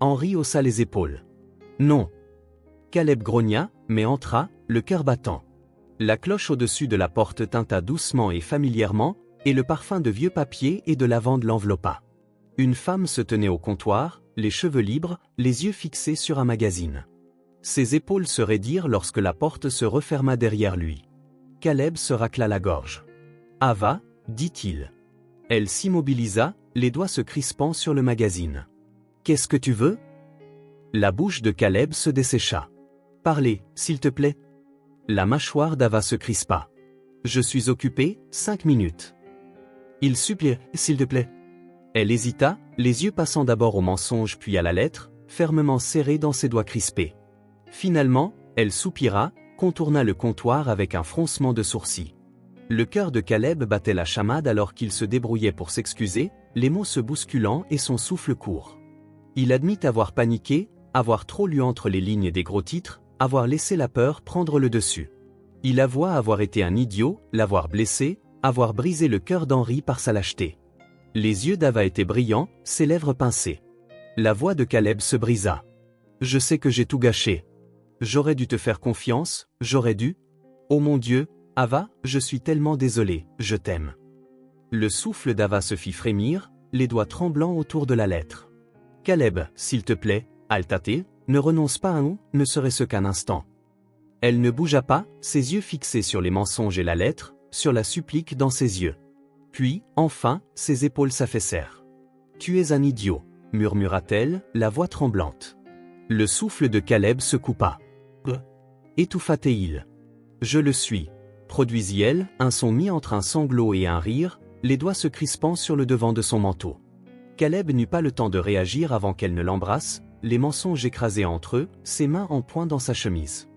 Henri haussa les épaules. Non. Caleb grogna, mais entra, le cœur battant. La cloche au-dessus de la porte tinta doucement et familièrement, et le parfum de vieux papier et de lavande l'enveloppa. Une femme se tenait au comptoir, les cheveux libres, les yeux fixés sur un magazine. Ses épaules se raidirent lorsque la porte se referma derrière lui. Caleb se racla la gorge. « Ava, dit-il. » Elle s'immobilisa, les doigts se crispant sur le magazine. « Qu'est-ce que tu veux ?» La bouche de Caleb se dessécha. « Parlez, s'il te plaît. » La mâchoire d'Ava se crispa. « Je suis occupé, 5 minutes. » Il supplie, « S'il te plaît. » Elle hésita, les yeux passant d'abord au mensonge puis à la lettre, fermement serrée dans ses doigts crispés. Finalement, elle soupira, contourna le comptoir avec un froncement de sourcils. Le cœur de Caleb battait la chamade alors qu'il se débrouillait pour s'excuser, les mots se bousculant et son souffle court. Il admit avoir paniqué, avoir trop lu entre les lignes des gros titres, avoir laissé la peur prendre le dessus. Il avoua avoir été un idiot, l'avoir blessé, avoir brisé le cœur d'Henri par sa lâcheté. Les yeux d'Ava étaient brillants, ses lèvres pincées. La voix de Caleb se brisa. « Je sais que j'ai tout gâché. J'aurais dû te faire confiance, j'aurais dû. Oh mon Dieu, Ava, je suis tellement désolé, je t'aime. » Le souffle d'Ava se fit frémir, les doigts tremblants autour de la lettre. « Caleb, s'il te plaît, Altate, ne renonce pas à nous, ne serait-ce qu'un instant. » Elle ne bougea pas, ses yeux fixés sur les mensonges et la lettre, sur la supplique dans ses yeux. Puis, enfin, ses épaules s'affaissèrent. « Tu es un idiot, » murmura-t-elle, la voix tremblante. Le souffle de Caleb se coupa. « Étouffa-t-il. »« Je le suis. » produisit-elle, un son mis entre un sanglot et un rire, les doigts se crispant sur le devant de son manteau. Caleb n'eut pas le temps de réagir avant qu'elle ne l'embrasse, les mensonges écrasés entre eux, ses mains en poing dans sa chemise.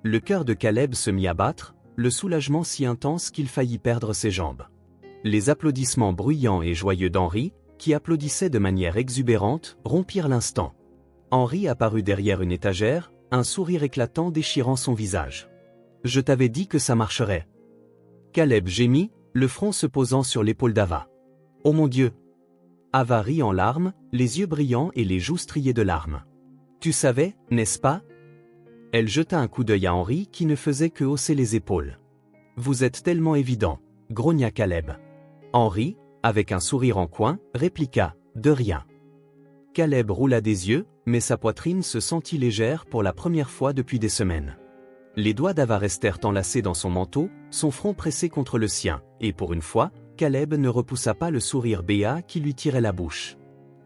Le cœur de Caleb se mit à battre, le soulagement si intense qu'il faillit perdre ses jambes. Les applaudissements bruyants et joyeux d'Henri, qui applaudissait de manière exubérante, rompirent l'instant. Henri apparut derrière une étagère, un sourire éclatant déchirant son visage. « Je t'avais dit que ça marcherait. » Caleb gémit, le front se posant sur l'épaule d'Ava. « Oh mon Dieu !» Ava rit en larmes, les yeux brillants et les joues striées de larmes. « Tu savais, n'est-ce pas ?» Elle jeta un coup d'œil à Henri qui ne faisait que hausser les épaules. « Vous êtes tellement évident, » grogna Caleb. Henri, avec un sourire en coin, répliqua « De rien. » Caleb roula des yeux, mais sa poitrine se sentit légère pour la première fois depuis des semaines. Les doigts d'Ava restèrent enlacés dans son manteau, son front pressé contre le sien, et pour une fois, Caleb ne repoussa pas le sourire béat qui lui tirait la bouche.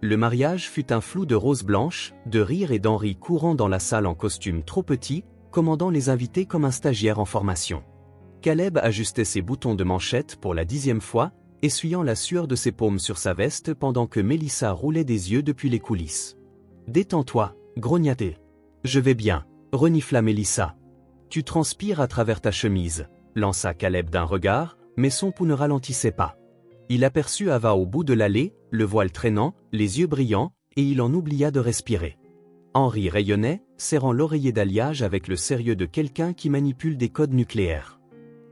Le mariage fut un flou de roses blanches, de rires et d'Henri courant dans la salle en costume trop petit, commandant les invités comme un stagiaire en formation. Caleb ajustait ses boutons de manchette pour la 10e fois, essuyant la sueur de ses paumes sur sa veste pendant que Mélissa roulait des yeux depuis les coulisses. « Détends-toi, grogna-t-elle. »« Je vais bien, » renifla Mélissa. « Tu transpires à travers ta chemise, » lança Caleb d'un regard, mais son pouls ne ralentissait pas. Il aperçut Ava au bout de l'allée, le voile traînant, les yeux brillants, et il en oublia de respirer. Henri rayonnait, serrant l'oreiller d'alliage avec le sérieux de quelqu'un qui manipule des codes nucléaires.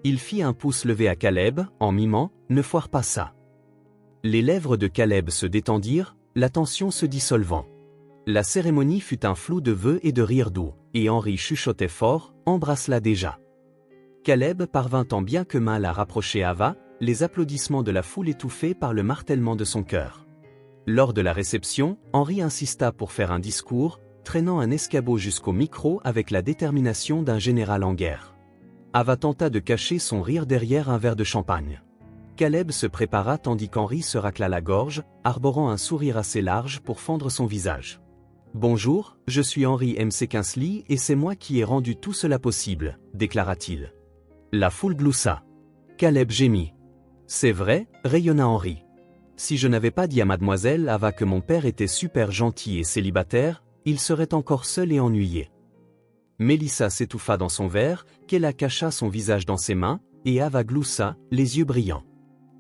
Il fit un pouce levé à Caleb, en mimant « Ne foire pas ça ». Les lèvres de Caleb se détendirent, la tension se dissolvant. La cérémonie fut un flou de vœux et de rires doux, et Henri chuchotait fort « Embrasse-la déjà ». Caleb parvint tant bien que mal à rapprocher Ava, les applaudissements de la foule étouffés par le martèlement de son cœur. Lors de la réception, Henri insista pour faire un discours, traînant un escabeau jusqu'au micro avec la détermination d'un général en guerre. Ava tenta de cacher son rire derrière un verre de champagne. Caleb se prépara tandis qu'Henri se racla la gorge, arborant un sourire assez large pour fendre son visage. « Bonjour, je suis Henri M.C. Kinsley et c'est moi qui ai rendu tout cela possible », déclara-t-il. La foule gloussa. Caleb gémit. « C'est vrai », rayonna Henri. « Si je n'avais pas dit à mademoiselle Ava que mon père était super gentil et célibataire, il serait encore seul et ennuyé. » Mélissa s'étouffa dans son verre, Kella cacha son visage dans ses mains, et Ava gloussa, les yeux brillants.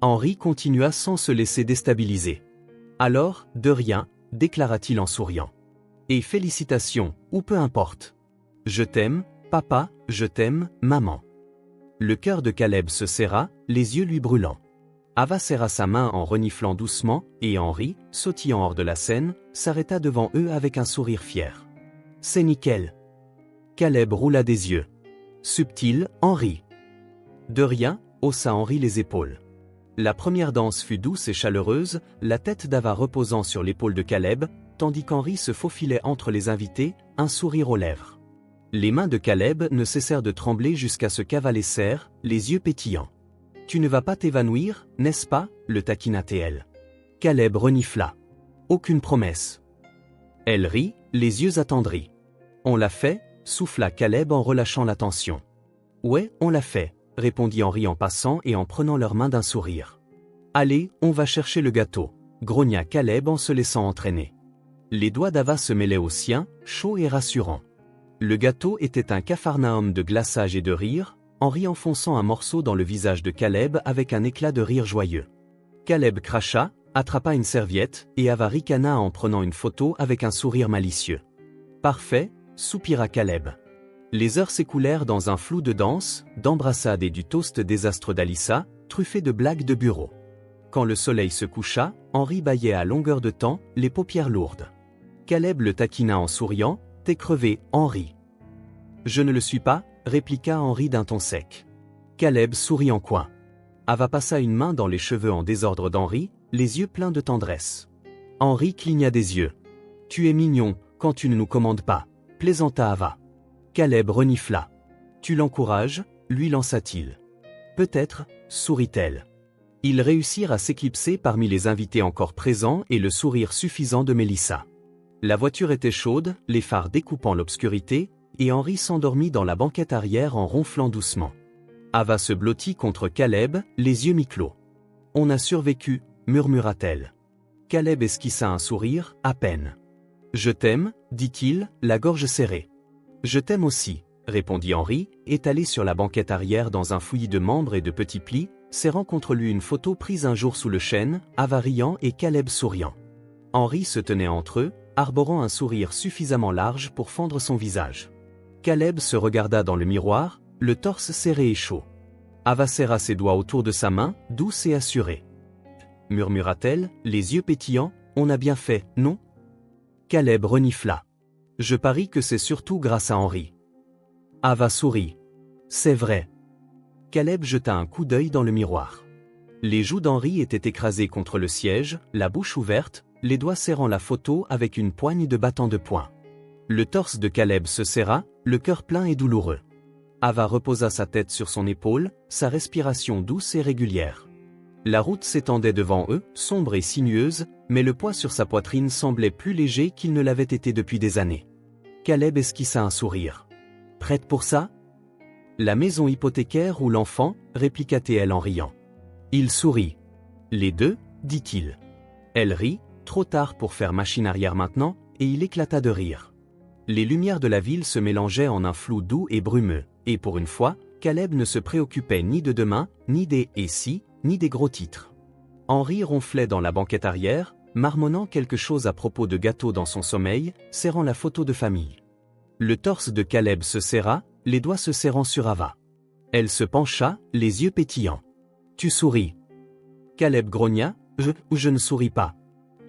Henri continua sans se laisser déstabiliser. « Alors, de rien », déclara-t-il en souriant. « Et félicitations, ou peu importe. Je t'aime, papa, je t'aime, maman. » Le cœur de Caleb se serra, les yeux lui brûlant. Ava serra sa main en reniflant doucement, et Henri, sautillant hors de la scène, s'arrêta devant eux avec un sourire fier. « C'est nickel. » Caleb roula des yeux. « Subtil, Henri. » De rien, haussa Henri les épaules. La première danse fut douce et chaleureuse, la tête d'Ava reposant sur l'épaule de Caleb, tandis qu'Henri se faufilait entre les invités, un sourire aux lèvres. Les mains de Caleb ne cessèrent de trembler jusqu'à ce qu'Ava les serre, les yeux pétillants. « Tu ne vas pas t'évanouir, n'est-ce pas ?» le taquina-t-elle. Caleb renifla. « Aucune promesse. » Elle rit, les yeux attendris. « On l'a fait ?» souffla Caleb en relâchant la tension. « Ouais, on l'a fait », répondit Henri en passant et en prenant leurs mains d'un sourire. « Allez, on va chercher le gâteau », grogna Caleb en se laissant entraîner. Les doigts d'Ava se mêlaient aux siens, chauds et rassurants. Le gâteau était un capharnaüm de glaçage et de rire, Henri enfonçant un morceau dans le visage de Caleb avec un éclat de rire joyeux. Caleb cracha, attrapa une serviette, et Ava ricana en prenant une photo avec un sourire malicieux. « Parfait », soupira Caleb. Les heures s'écoulèrent dans un flou de danse, d'embrassades et du toast désastre d'Alissa, truffé de blagues de bureau. Quand le soleil se coucha, Henri bâillait à longueur de temps, les paupières lourdes. Caleb le taquina en souriant, « T'es crevé, Henri. » « Je ne le suis pas », répliqua Henri d'un ton sec. Caleb sourit en coin. Ava passa une main dans les cheveux en désordre d'Henri, les yeux pleins de tendresse. Henri cligna des yeux. « Tu es mignon, quand tu ne nous commandes pas », plaisanta Ava. Caleb renifla. « Tu l'encourages ?» lui lança-t-il. « Peut-être, » sourit-elle. Ils réussirent à s'éclipser parmi les invités encore présents et le sourire suffisant de Mélissa. La voiture était chaude, les phares découpant l'obscurité, et Henri s'endormit dans la banquette arrière en ronflant doucement. Ava se blottit contre Caleb, les yeux mi-clos. « On a survécu », murmura-t-elle. Caleb esquissa un sourire, à peine. « Je t'aime », dit-il, la gorge serrée. « Je t'aime aussi », répondit Henri, étalé sur la banquette arrière dans un fouillis de membres et de petits plis, serrant contre lui une photo prise un jour sous le chêne, Ava riant et Caleb souriant. Henri se tenait entre eux, arborant un sourire suffisamment large pour fendre son visage. Caleb se regarda dans le miroir, le torse serré et chaud. Ava serra ses doigts autour de sa main, douce et assurée. « Murmura-t-elle, les yeux pétillants, on a bien fait, non ?» Caleb renifla. « Je parie que c'est surtout grâce à Henri. » Ava sourit. « C'est vrai. » Caleb jeta un coup d'œil dans le miroir. Les joues d'Henri étaient écrasées contre le siège, la bouche ouverte, les doigts serrant la photo avec une poigne de battant de poing. Le torse de Caleb se serra, le cœur plein et douloureux. Ava reposa sa tête sur son épaule, sa respiration douce et régulière. La route s'étendait devant eux, sombre et sinueuse, mais le poids sur sa poitrine semblait plus léger qu'il ne l'avait été depuis des années. Caleb esquissa un sourire. « Prête pour ça ?» « La maison hypothécaire ou l'enfant ?» répliqua-t-elle en riant. Il sourit. « Les deux ?» dit-il. Elle rit, trop tard pour faire machine arrière maintenant, et il éclata de rire. Les lumières de la ville se mélangeaient en un flou doux et brumeux, et pour une fois, Caleb ne se préoccupait ni de demain, ni des « et si », ni des gros titres. Henri ronflait dans la banquette arrière, marmonnant quelque chose à propos de gâteau dans son sommeil, serrant la photo de famille. Le torse de Caleb se serra, les doigts se serrant sur Ava. Elle se pencha, les yeux pétillants. « Tu souris ?» Caleb grogna, « Je ne souris pas. »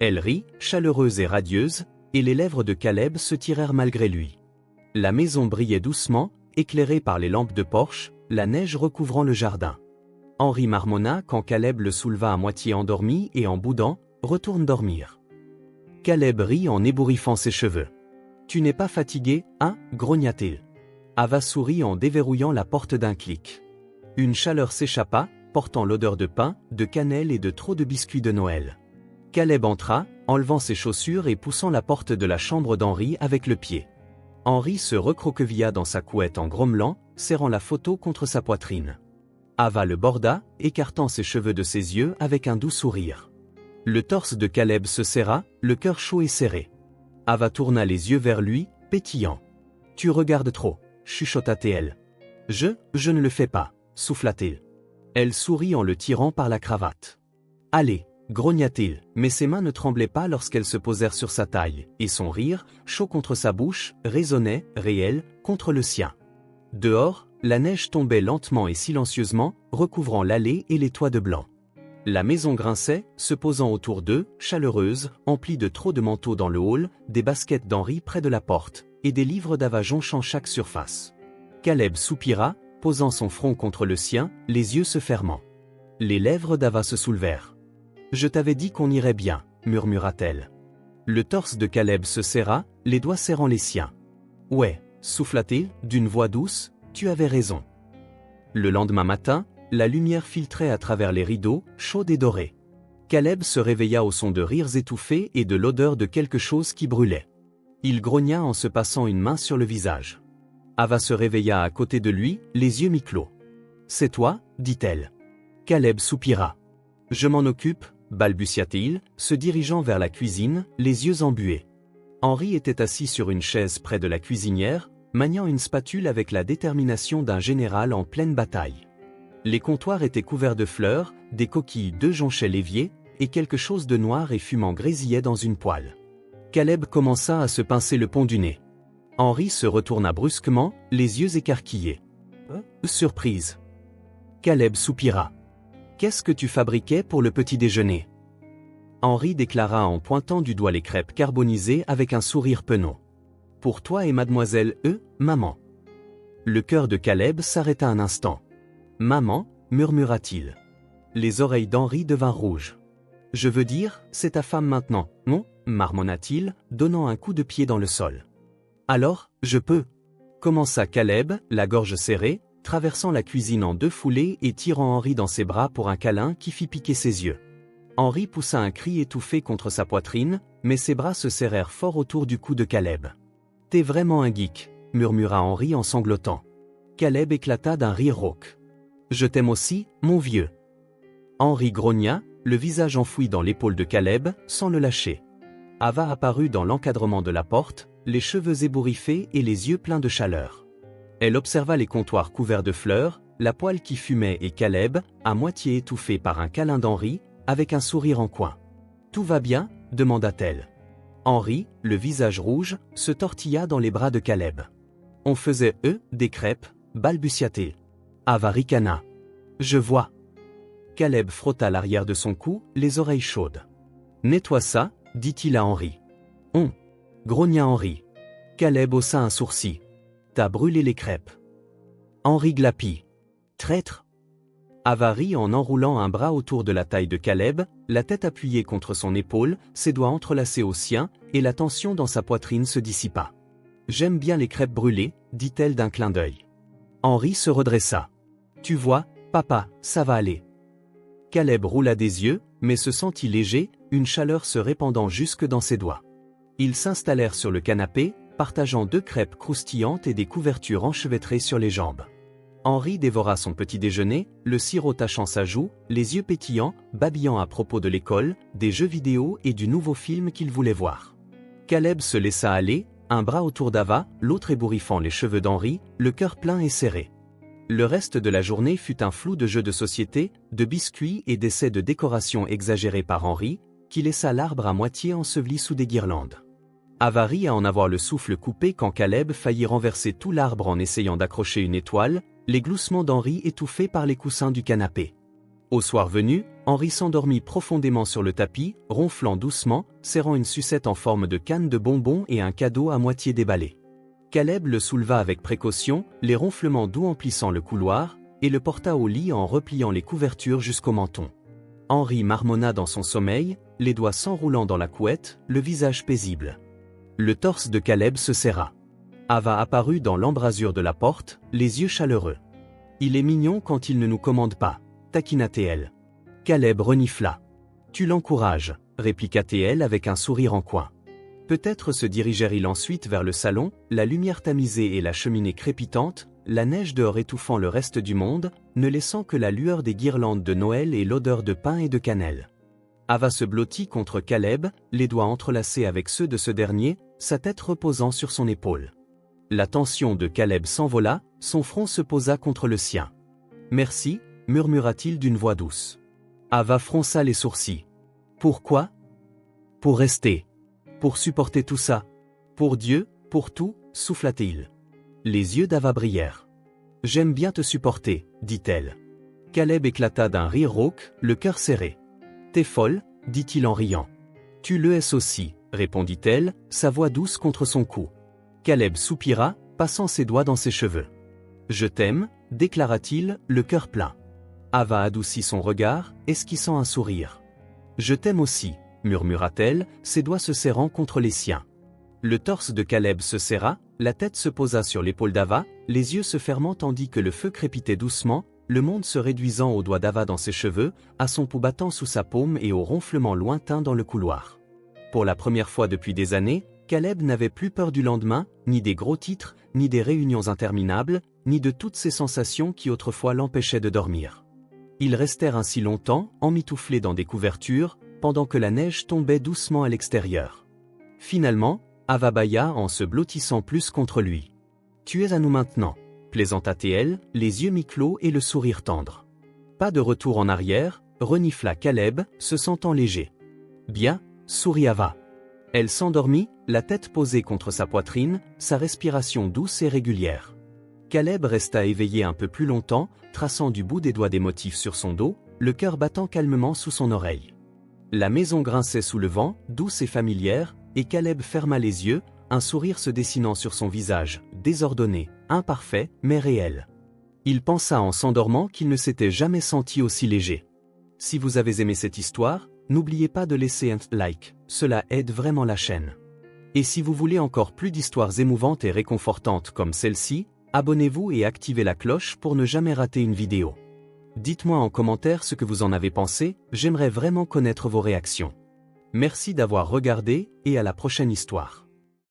Elle rit, chaleureuse et radieuse, et les lèvres de Caleb se tirèrent malgré lui. La maison brillait doucement, éclairée par les lampes de porche, la neige recouvrant le jardin. Henri marmonna quand Caleb le souleva à moitié endormi et en boudant, « Retourne dormir. » Caleb rit en ébouriffant ses cheveux. « Tu n'es pas fatigué, hein ?» grogna-t-il. Ava sourit en déverrouillant la porte d'un clic. Une chaleur s'échappa, portant l'odeur de pain, de cannelle et de trop de biscuits de Noël. Caleb entra, enlevant ses chaussures et poussant la porte de la chambre d'Henri avec le pied. Henri se recroquevilla dans sa couette en grommelant, serrant la photo contre sa poitrine. Ava le borda, écartant ses cheveux de ses yeux avec un doux sourire. Le torse de Caleb se serra, le cœur chaud et serré. Ava tourna les yeux vers lui, pétillant. « Tu regardes trop », chuchota-t-elle. « Je ne le fais pas », souffla-t-il. Elle sourit en le tirant par la cravate. « Allez », grogna-t-il, mais ses mains ne tremblaient pas lorsqu'elles se posèrent sur sa taille, et son rire, chaud contre sa bouche, résonnait, réel, contre le sien. Dehors, la neige tombait lentement et silencieusement, recouvrant l'allée et les toits de blanc. La maison grinçait, se posant autour d'eux, chaleureuse, emplie de trop de manteaux dans le hall, des baskets d'Henri près de la porte, et des livres d'Ava jonchant chaque surface. Caleb soupira, posant son front contre le sien, les yeux se fermant. Les lèvres d'Ava se soulevèrent. « Je t'avais dit qu'on irait bien », murmura-t-elle. Le torse de Caleb se serra, les doigts serrant les siens. « Ouais », souffla-t-il, d'une voix douce, « tu avais raison. » Le lendemain matin, la lumière filtrait à travers les rideaux, chaude et dorée. Caleb se réveilla au son de rires étouffés et de l'odeur de quelque chose qui brûlait. Il grogna en se passant une main sur le visage. Ava se réveilla à côté de lui, les yeux mi-clos. « C'est toi ?» dit-elle. Caleb soupira. « Je m'en occupe » balbutia-t-il, se dirigeant vers la cuisine, les yeux embués. Henri était assis sur une chaise près de la cuisinière, maniant une spatule avec la détermination d'un général en pleine bataille. Les comptoirs étaient couverts de fleurs, des coquilles d'œufs jonchaient l'évier, et quelque chose de noir et fumant grésillait dans une poêle. Caleb commença à se pincer le pont du nez. Henri se retourna brusquement, les yeux écarquillés. « Surprise !» Caleb soupira. « Qu'est-ce que tu fabriquais pour le petit déjeuner ?» Henri déclara en pointant du doigt les crêpes carbonisées avec un sourire penaud. « Pour toi et mademoiselle maman. » Le cœur de Caleb s'arrêta un instant. « Maman » murmura-t-il. Les oreilles d'Henri devinrent rouges. « Je veux dire, c'est ta femme maintenant, non » marmonna-t-il, donnant un coup de pied dans le sol. « Alors, je peux » commença Caleb, la gorge serrée, traversant la cuisine en 2 foulées et tirant Henri dans ses bras pour un câlin qui fit piquer ses yeux. Henri poussa un cri étouffé contre sa poitrine, mais ses bras se serrèrent fort autour du cou de Caleb. « T'es vraiment un geek » murmura Henri en sanglotant. Caleb éclata d'un rire rauque. « Je t'aime aussi, mon vieux. » Henri grogna, le visage enfoui dans l'épaule de Caleb, sans le lâcher. Ava apparut dans l'encadrement de la porte, les cheveux ébouriffés et les yeux pleins de chaleur. Elle observa les comptoirs couverts de fleurs, la poêle qui fumait et Caleb, à moitié étouffé par un câlin d'Henri, avec un sourire en coin. « Tout va bien ?» demanda-t-elle. Henri, le visage rouge, se tortilla dans les bras de Caleb. « On faisait, des crêpes » balbutia-t-il. Ava ricana. « Je vois. » Caleb frotta l'arrière de son cou, les oreilles chaudes. « Nettoie ça » dit-il à Henri. « On » grogna Henri. Caleb haussa un sourcil. « T'as brûlé les crêpes. » Henri glapit. « Traître !» Ava rit en enroulant un bras autour de la taille de Caleb, la tête appuyée contre son épaule, ses doigts entrelacés aux siens, et la tension dans sa poitrine se dissipa. « J'aime bien les crêpes brûlées, dit-elle d'un clin d'œil. Henri se redressa. « Tu vois, papa, ça va aller. » Caleb roula des yeux, mais se sentit léger, une chaleur se répandant jusque dans ses doigts. Ils s'installèrent sur le canapé, partageant 2 crêpes croustillantes et des couvertures enchevêtrées sur les jambes. Henri dévora son petit déjeuner, le sirop tachant sa joue, les yeux pétillants, babillant à propos de l'école, des jeux vidéo et du nouveau film qu'il voulait voir. Caleb se laissa aller, un bras autour d'Ava, l'autre ébouriffant les cheveux d'Henri, le cœur plein et serré. Le reste de la journée fut un flou de jeux de société, de biscuits et d'essais de décoration exagérés par Henri, qui laissa l'arbre à moitié enseveli sous des guirlandes. Ava rit à en avoir le souffle coupé quand Caleb faillit renverser tout l'arbre en essayant d'accrocher une étoile, les gloussements d'Henri étouffés par les coussins du canapé. Au soir venu, Henri s'endormit profondément sur le tapis, ronflant doucement, serrant une sucette en forme de canne de bonbons et un cadeau à moitié déballé. Caleb le souleva avec précaution, les ronflements doux emplissant le couloir, et le porta au lit en repliant les couvertures jusqu'au menton. Henri marmonna dans son sommeil, les doigts s'enroulant dans la couette, le visage paisible. Le torse de Caleb se serra. Ava apparut dans l'embrasure de la porte, les yeux chaleureux. « Il est mignon quand il ne nous commande pas », taquina Théel. Caleb renifla. « Tu l'encourages », répliqua Théel avec un sourire en coin. Peut-être se dirigèrent-ils ensuite vers le salon, la lumière tamisée et la cheminée crépitante, la neige dehors étouffant le reste du monde, ne laissant que la lueur des guirlandes de Noël et l'odeur de pain et de cannelle. Ava se blottit contre Caleb, les doigts entrelacés avec ceux de ce dernier, sa tête reposant sur son épaule. La tension de Caleb s'envola, son front se posa contre le sien. « Merci », murmura-t-il d'une voix douce. Ava fronça les sourcils. « Pourquoi ? Pour rester. Pour supporter tout ça. Pour Dieu, pour tout, souffla-t-il. Les yeux d'Ava brillèrent. « J'aime bien te supporter, dit-elle. » Caleb éclata d'un rire rauque, le cœur serré. « T'es folle, dit-il en riant. »« Tu le es aussi, répondit-elle, sa voix douce contre son cou. Caleb soupira, passant ses doigts dans ses cheveux. « Je t'aime, déclara-t-il, le cœur plein. Ava adoucit son regard, esquissant un sourire. « Je t'aime aussi, murmura-t-elle, ses doigts se serrant contre les siens. Le torse de Caleb se serra, la tête se posa sur l'épaule d'Ava, les yeux se fermant tandis que le feu crépitait doucement, le monde se réduisant aux doigts d'Ava dans ses cheveux, à son pouls battant sous sa paume et au ronflement lointain dans le couloir. Pour la première fois depuis des années, Caleb n'avait plus peur du lendemain, ni des gros titres, ni des réunions interminables, ni de toutes ces sensations qui autrefois l'empêchaient de dormir. Ils restèrent ainsi longtemps, emmitouflés dans des couvertures, pendant que la neige tombait doucement à l'extérieur. Finalement, Ava bâilla en se blottissant plus contre lui. « Tu es à nous maintenant », plaisanta-t-elle, les yeux mi-clos et le sourire tendre. Pas de retour en arrière, renifla Caleb, se sentant léger. « Bien, sourit Ava. » Elle s'endormit, la tête posée contre sa poitrine, sa respiration douce et régulière. Caleb resta éveillé un peu plus longtemps, traçant du bout des doigts des motifs sur son dos, le cœur battant calmement sous son oreille. La maison grinçait sous le vent, douce et familière, et Caleb ferma les yeux, un sourire se dessinant sur son visage, désordonné, imparfait, mais réel. Il pensa en s'endormant qu'il ne s'était jamais senti aussi léger. Si vous avez aimé cette histoire, n'oubliez pas de laisser un like, cela aide vraiment la chaîne. Et si vous voulez encore plus d'histoires émouvantes et réconfortantes comme celle-ci, abonnez-vous et activez la cloche pour ne jamais rater une vidéo. Dites-moi en commentaire ce que vous en avez pensé, j'aimerais vraiment connaître vos réactions. Merci d'avoir regardé et à la prochaine histoire.